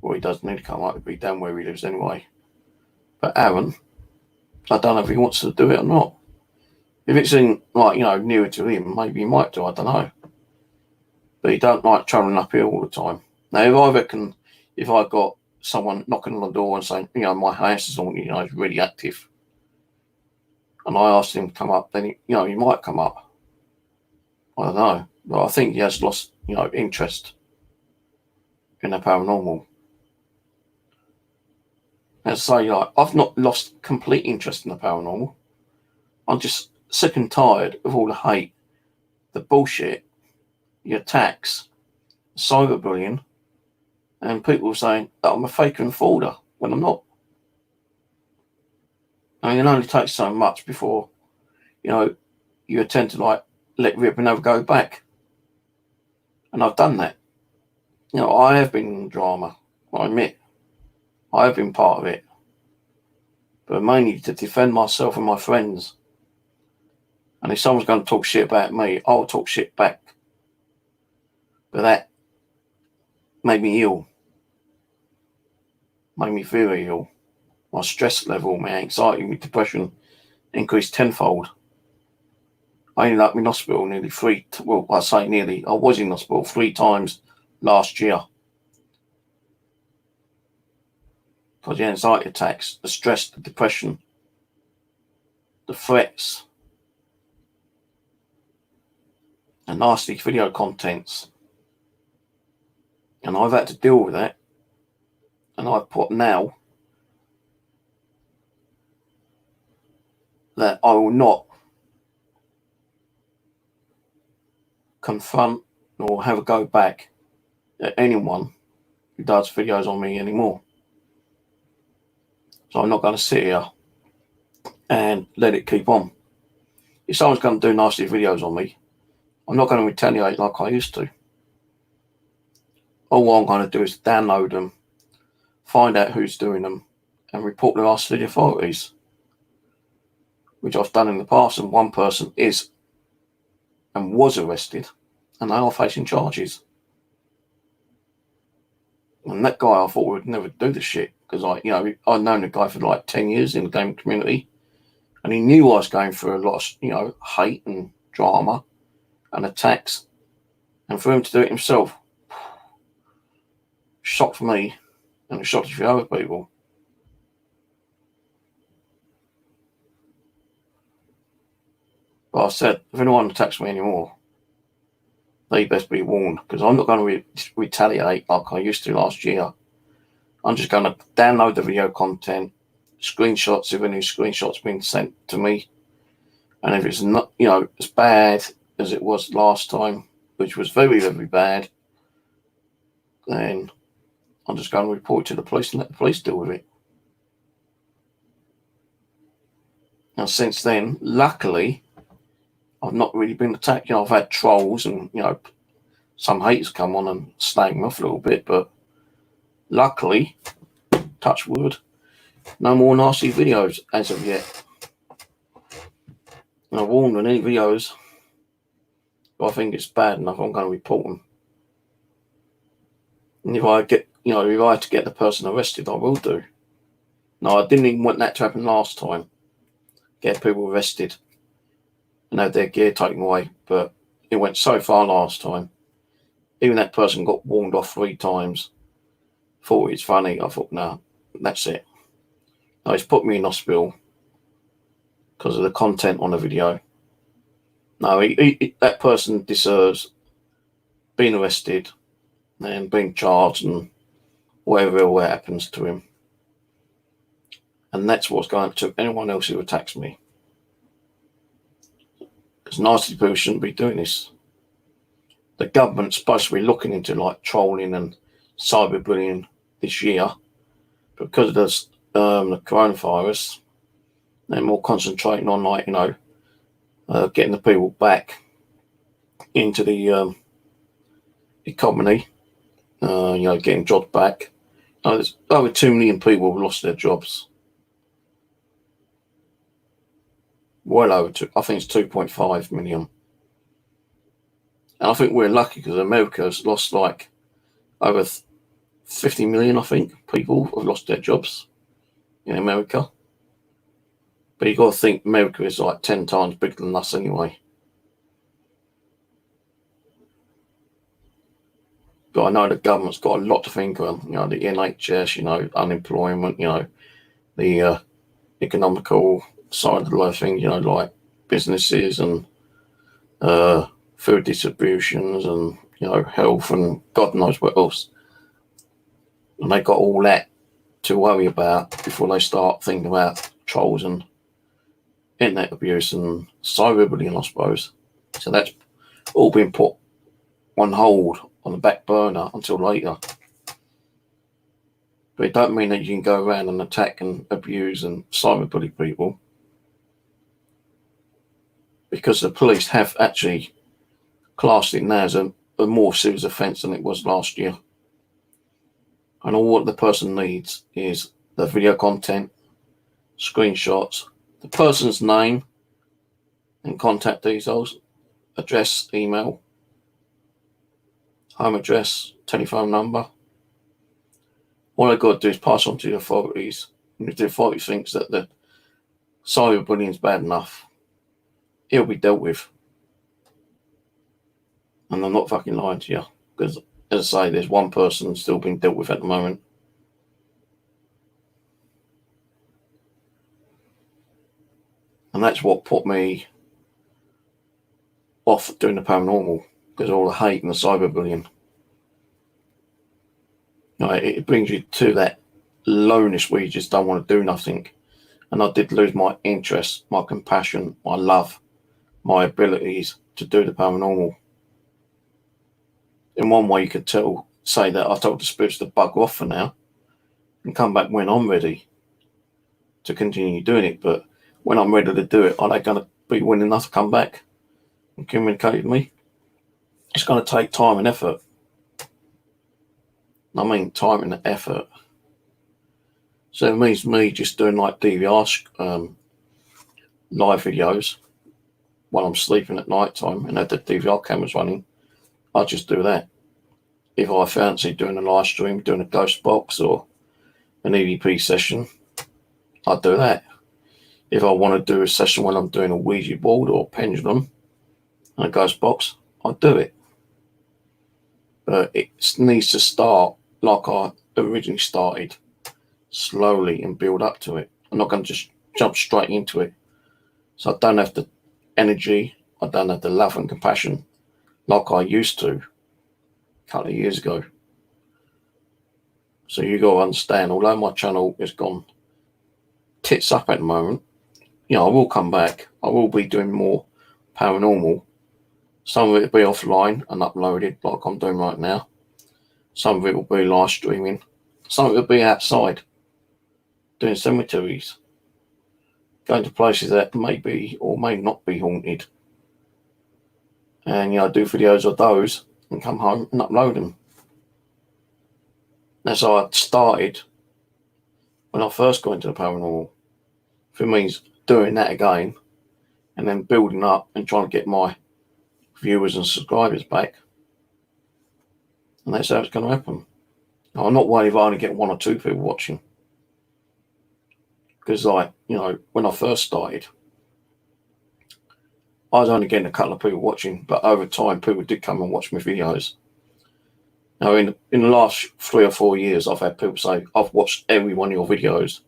S1: Well, he doesn't need to come up. He'd be down where he lives anyway. But Aaron, I don't know if he wants to do it or not. If it's in, nearer to him, maybe he might do, I don't know. But he don't like travelling uphill all the time. Now, if I got someone knocking on the door and saying, my house is on, is really active, and I asked him to come up, then he might come up. I don't know. But I think he has lost, interest in the paranormal. As I say, I've not lost complete interest in the paranormal. I'm just sick and tired of all the hate, the bullshit, the attacks, cyberbullying, and people saying that I'm a faker and folder when I'm not. I mean, it only takes so much before, you attempt to let rip and never go back. And I've done that. I have been in drama, I admit. I have been part of it. But mainly to defend myself and my friends. And if someone's going to talk shit about me, I'll talk shit back. But that made me ill. Made me very ill. My stress level, my anxiety, my depression increased tenfold. I ended up in hospital nearly I was in hospital 3 times last year. Because the anxiety attacks, the stress, the depression, the threats, the nasty video contents. And I've had to deal with that. And I've put now that I will not confront or have a go back at anyone who does videos on me anymore. So I'm not going to sit here and let it keep on. If someone's going to do nasty videos on me, I'm not going to retaliate like I used to. All I'm going to do is download them, find out who's doing them, and report their ass to the authorities, which I've done in the past, and one person is and was arrested, and they are facing charges. And that guy, I thought would never do the shit, because I'd known the guy for like 10 years in the gaming community, and he knew I was going through a lot of, hate and drama and attacks, and for him to do it himself, shocked me, and it shocked a few other people. But I said, if anyone attacks me anymore, they best be warned, because I'm not going to retaliate like I used to last year. I'm just going to download the video content, screenshots if any screenshots been sent to me, and if it's not, as bad as it was last time, which was very, very bad, then I'm just going to report it to the police and let the police deal with it. Now, since then, luckily, I've not really been attacked. I've had trolls and, some haters come on and slag me off a little bit, but luckily, touch wood, no more nasty videos as of yet. And I've warned on any videos, if I think it's bad enough, I'm going to report them. And if I had to get the person arrested, I will do. No, I didn't even want that to happen last time. Get people arrested and have their gear taken away, but it went so far last time. Even that person got warned off 3 times. Thought it's funny. I thought, no, that's it. No, he's put me in hospital because of the content on the video. No, that person deserves being arrested and being charged and whatever happens to him. And that's what's going to anyone else who attacks me. Because nasty people shouldn't be doing this. The government's supposed to be looking into like trolling and cyberbullying this year. But because of the coronavirus, they're more concentrating on getting the people back into the economy, getting jobs back. There's over 2 million people have lost their jobs. Well over I think it's 2.5 million. And I think we're lucky because America's lost like over 50 million, I think, people have lost their jobs in America. But you've got to think America is like 10 times bigger than us anyway. But I know the government's got a lot to think on, the NHS, unemployment, the economical side of the life thing, like businesses and food distributions and, health and God knows what else. And they got all that to worry about before they start thinking about trolls and internet abuse and cyberbullying, I suppose. So that's all been put on hold on the back burner until later. But it don't mean that you can go around and attack and abuse and cyberbully people, because the police have actually classed it now as a more serious offence than it was last year. And all what the person needs is the video content, screenshots, the person's name, and contact details, address, email, home address, telephone number. All I've got to do is pass on to the authorities. And if the authority thinks that the cyberbullying is bad enough, it'll be dealt with. And I'm not fucking lying to you, because as I say, there's one person still being dealt with at the moment. And that's what put me off doing the paranormal, because of all the hate and the cyberbullying. It brings you to that lowness where you just don't want to do nothing. And I did lose my interest, my compassion, my love, my abilities to do the paranormal. In one way, you could say that I told the spirits to bugger off for now and come back when I'm ready to continue doing it. But when I'm ready to do it, are they going to be willing enough to come back and communicate with me? It's going to take time and effort. I mean, time and effort. So it means me just doing like DVR live videos while I'm sleeping at night time and have the DVR cameras running. I just do that. If I fancy doing a live stream, doing a ghost box or an EVP session, I'd do that. If I want to do a session when I'm doing a Ouija board or pendulum and a ghost box, I'd do it. But it needs to start like I originally started, slowly, and build up to it. I'm not going to just jump straight into it. So I don't have the energy, I don't have the love and compassion like I used to a couple of years ago. So you got to understand, although my channel has gone tits up at the moment, I will come back. I will be doing more paranormal. Some of it will be offline and uploaded like I'm doing right now. Some of it will be live streaming. Some of it will be outside, doing cemeteries, going to places that may be or may not be haunted. And I do videos of those and come home and upload them. That's how I started when I first got into the paranormal. If it means doing that again and then building up and trying to get my viewers and subscribers back, and that's how it's going to happen. Now, I'm not worried if I only get 1 or 2 people watching, because when I first started, I was only getting a couple of people watching, but over time people did come and watch my videos. Now in the last 3 or 4 years, I've had people say, I've watched every one of your videos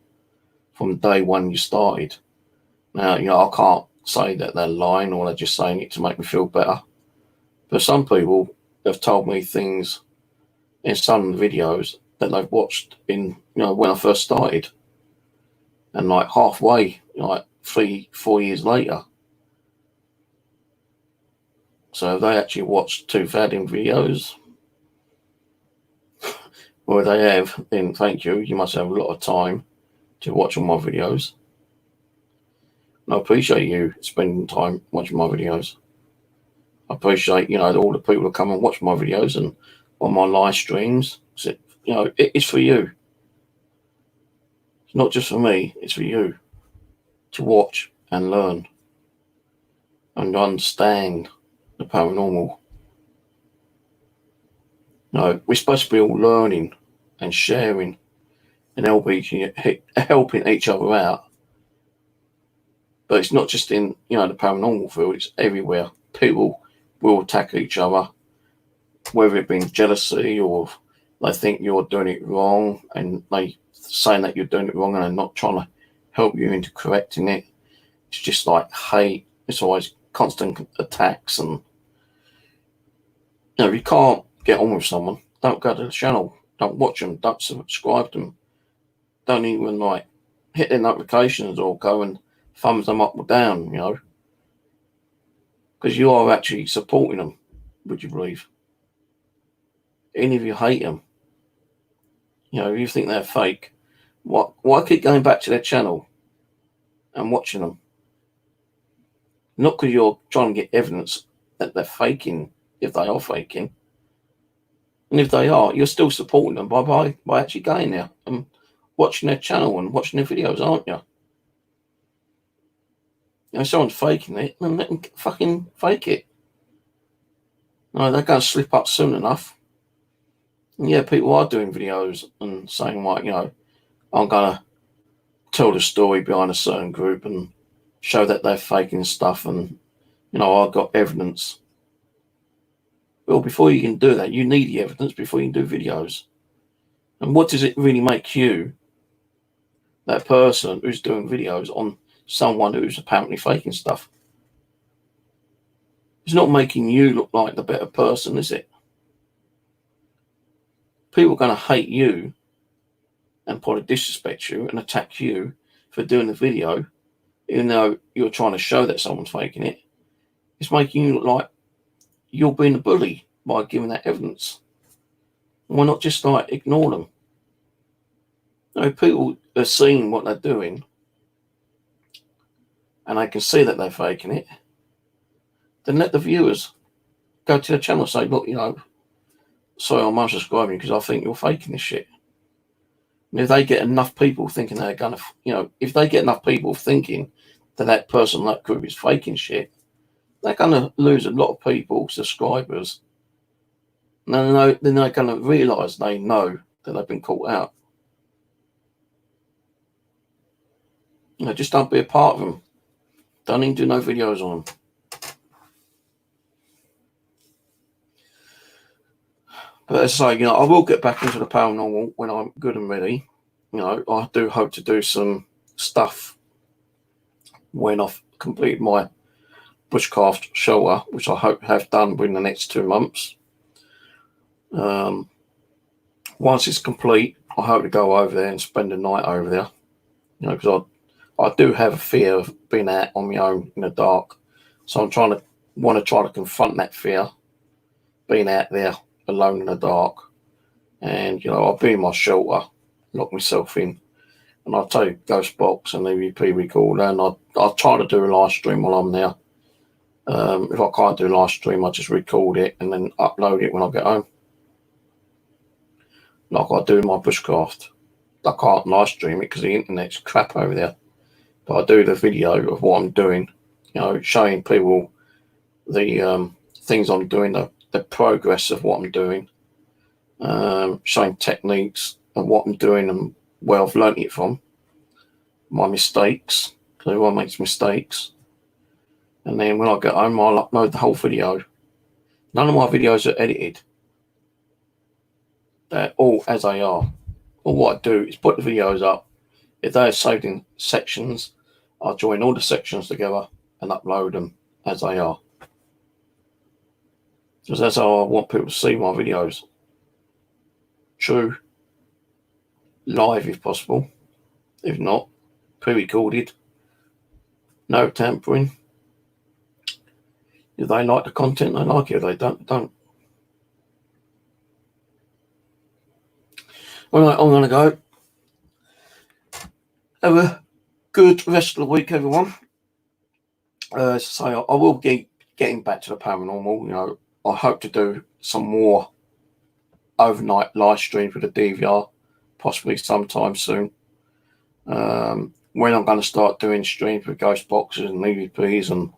S1: from day one you started. Now, I can't say that they're lying or they're just saying it to make me feel better. But some people have told me things in some of the videos that they've watched in, when I first started. And like halfway, 3-4 years later. So they actually watched 2 Fadim videos. Or they have, then thank you. You must have a lot of time to watch all my videos. And I appreciate you spending time watching my videos. I appreciate, all the people who come and watch my videos and on my live streams. So, it's for you. It's not just for me, it's for you to watch and learn and understand the paranormal. We're supposed to be all learning and sharing and helping each other out. But it's not just in, the paranormal field, it's everywhere. People will attack each other, whether it be jealousy or they think you're doing it wrong and they saying that you're doing it wrong and they're not trying to help you into correcting it. It's just like hate. It's always constant attacks. And if you can't get on with someone, don't go to the channel, don't watch them, don't subscribe to them, don't even hit their notifications or go and thumbs them up or down, because you are actually supporting them, would you believe? Even if you hate them, if you think they're fake, why keep going back to their channel and watching them? Not because you're trying to get evidence that they're faking, if they are faking. And if they are, you're still supporting them by actually going there and watching their channel and watching their videos, aren't you? You know, if someone's faking it, then let them fucking fake it. No, they're going to slip up soon enough. And yeah, people are doing videos and saying, like, you know, I'm going to tell the story behind a certain group and show that they're faking stuff, and, you know, I've got evidence. Well, before you can do that, you need the evidence before you can do videos. And what does it really make you, that person who's doing videos on someone who's apparently faking stuff? It's not making you look like the better person, is it? People are going to hate you and probably disrespect you and attack you for doing the video, even though you're trying to show that someone's faking it. It's making you look like you're being a bully by giving that evidence. Why not just like ignore them? You know, people are seeing what they're doing and they can see that they're faking it. Then let the viewers go to the channel and say, look, you know, sorry, I'm unsubscribing because I think you're faking this shit. And if they get enough people thinking they're going to, you know, if they get enough people thinking that that person, that group is faking shit, they're going to lose a lot of people, subscribers. And then they're going to realise they know that they've been caught out. You know, just don't be a part of them. Don't even do no videos on them. But as I say, you know, I will get back into the paranormal when I'm good and ready. You know, I do hope to do some stuff when I've completed my bushcraft shelter, which I hope to have done within the next 2 months. Once it's complete, I hope to go over there and spend the night over there. You know, because I do have a fear of being out on my own in the dark. So I'm want to try to confront that fear, being out there alone in the dark. And, you know, I'll be in my shelter, lock myself in, and I'll take Ghost Box and EVP recorder, and I'll try to do a live stream while I'm there. If I can't do a live stream, I just record it and then upload it when I get home, like I do in my bushcraft. I can't live stream it because the internet's crap over there, but I do the video of what I'm doing, you know, showing people the things I'm doing, the progress of what I'm doing, showing techniques of what I'm doing and where I've learnt it from, my mistakes, because everyone makes mistakes. And then when I get home, I'll upload the whole video. None of my videos are edited. They're all as they are. All what I do is put the videos up. If they're saved in sections, I'll join all the sections together and upload them as they are. Because that's how I want people to see my videos. True. Live if possible. If not, pre-recorded. No tampering. If they like the content, they like it. If they don't, don't. All right, I'm going to go. Have a good rest of the week, everyone. So I will be getting back to the paranormal. You know, I hope to do some more overnight live streams with the DVR, possibly sometime soon. When I'm going to start doing streams with ghost boxes and EVPs and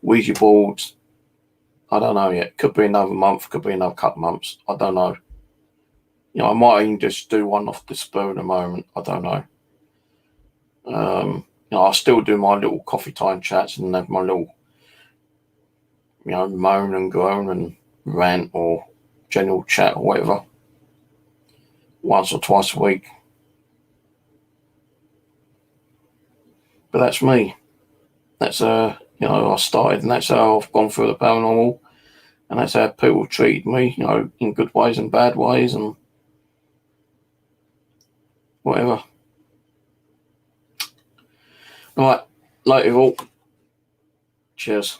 S1: Ouija boards, I don't know yet. Could be another month, could be another couple of months. I don't know. You know, I might even just do one off the spur at the moment. I don't know. You know, I'll still do my little coffee time chats and have my little, you know, moan and groan and rant or general chat or whatever once or twice a week. But that's me. That's you know, I started and that's how I've gone through the paranormal, and that's how people treated me, you know, in good ways and bad ways and whatever. All right, later all. Cheers.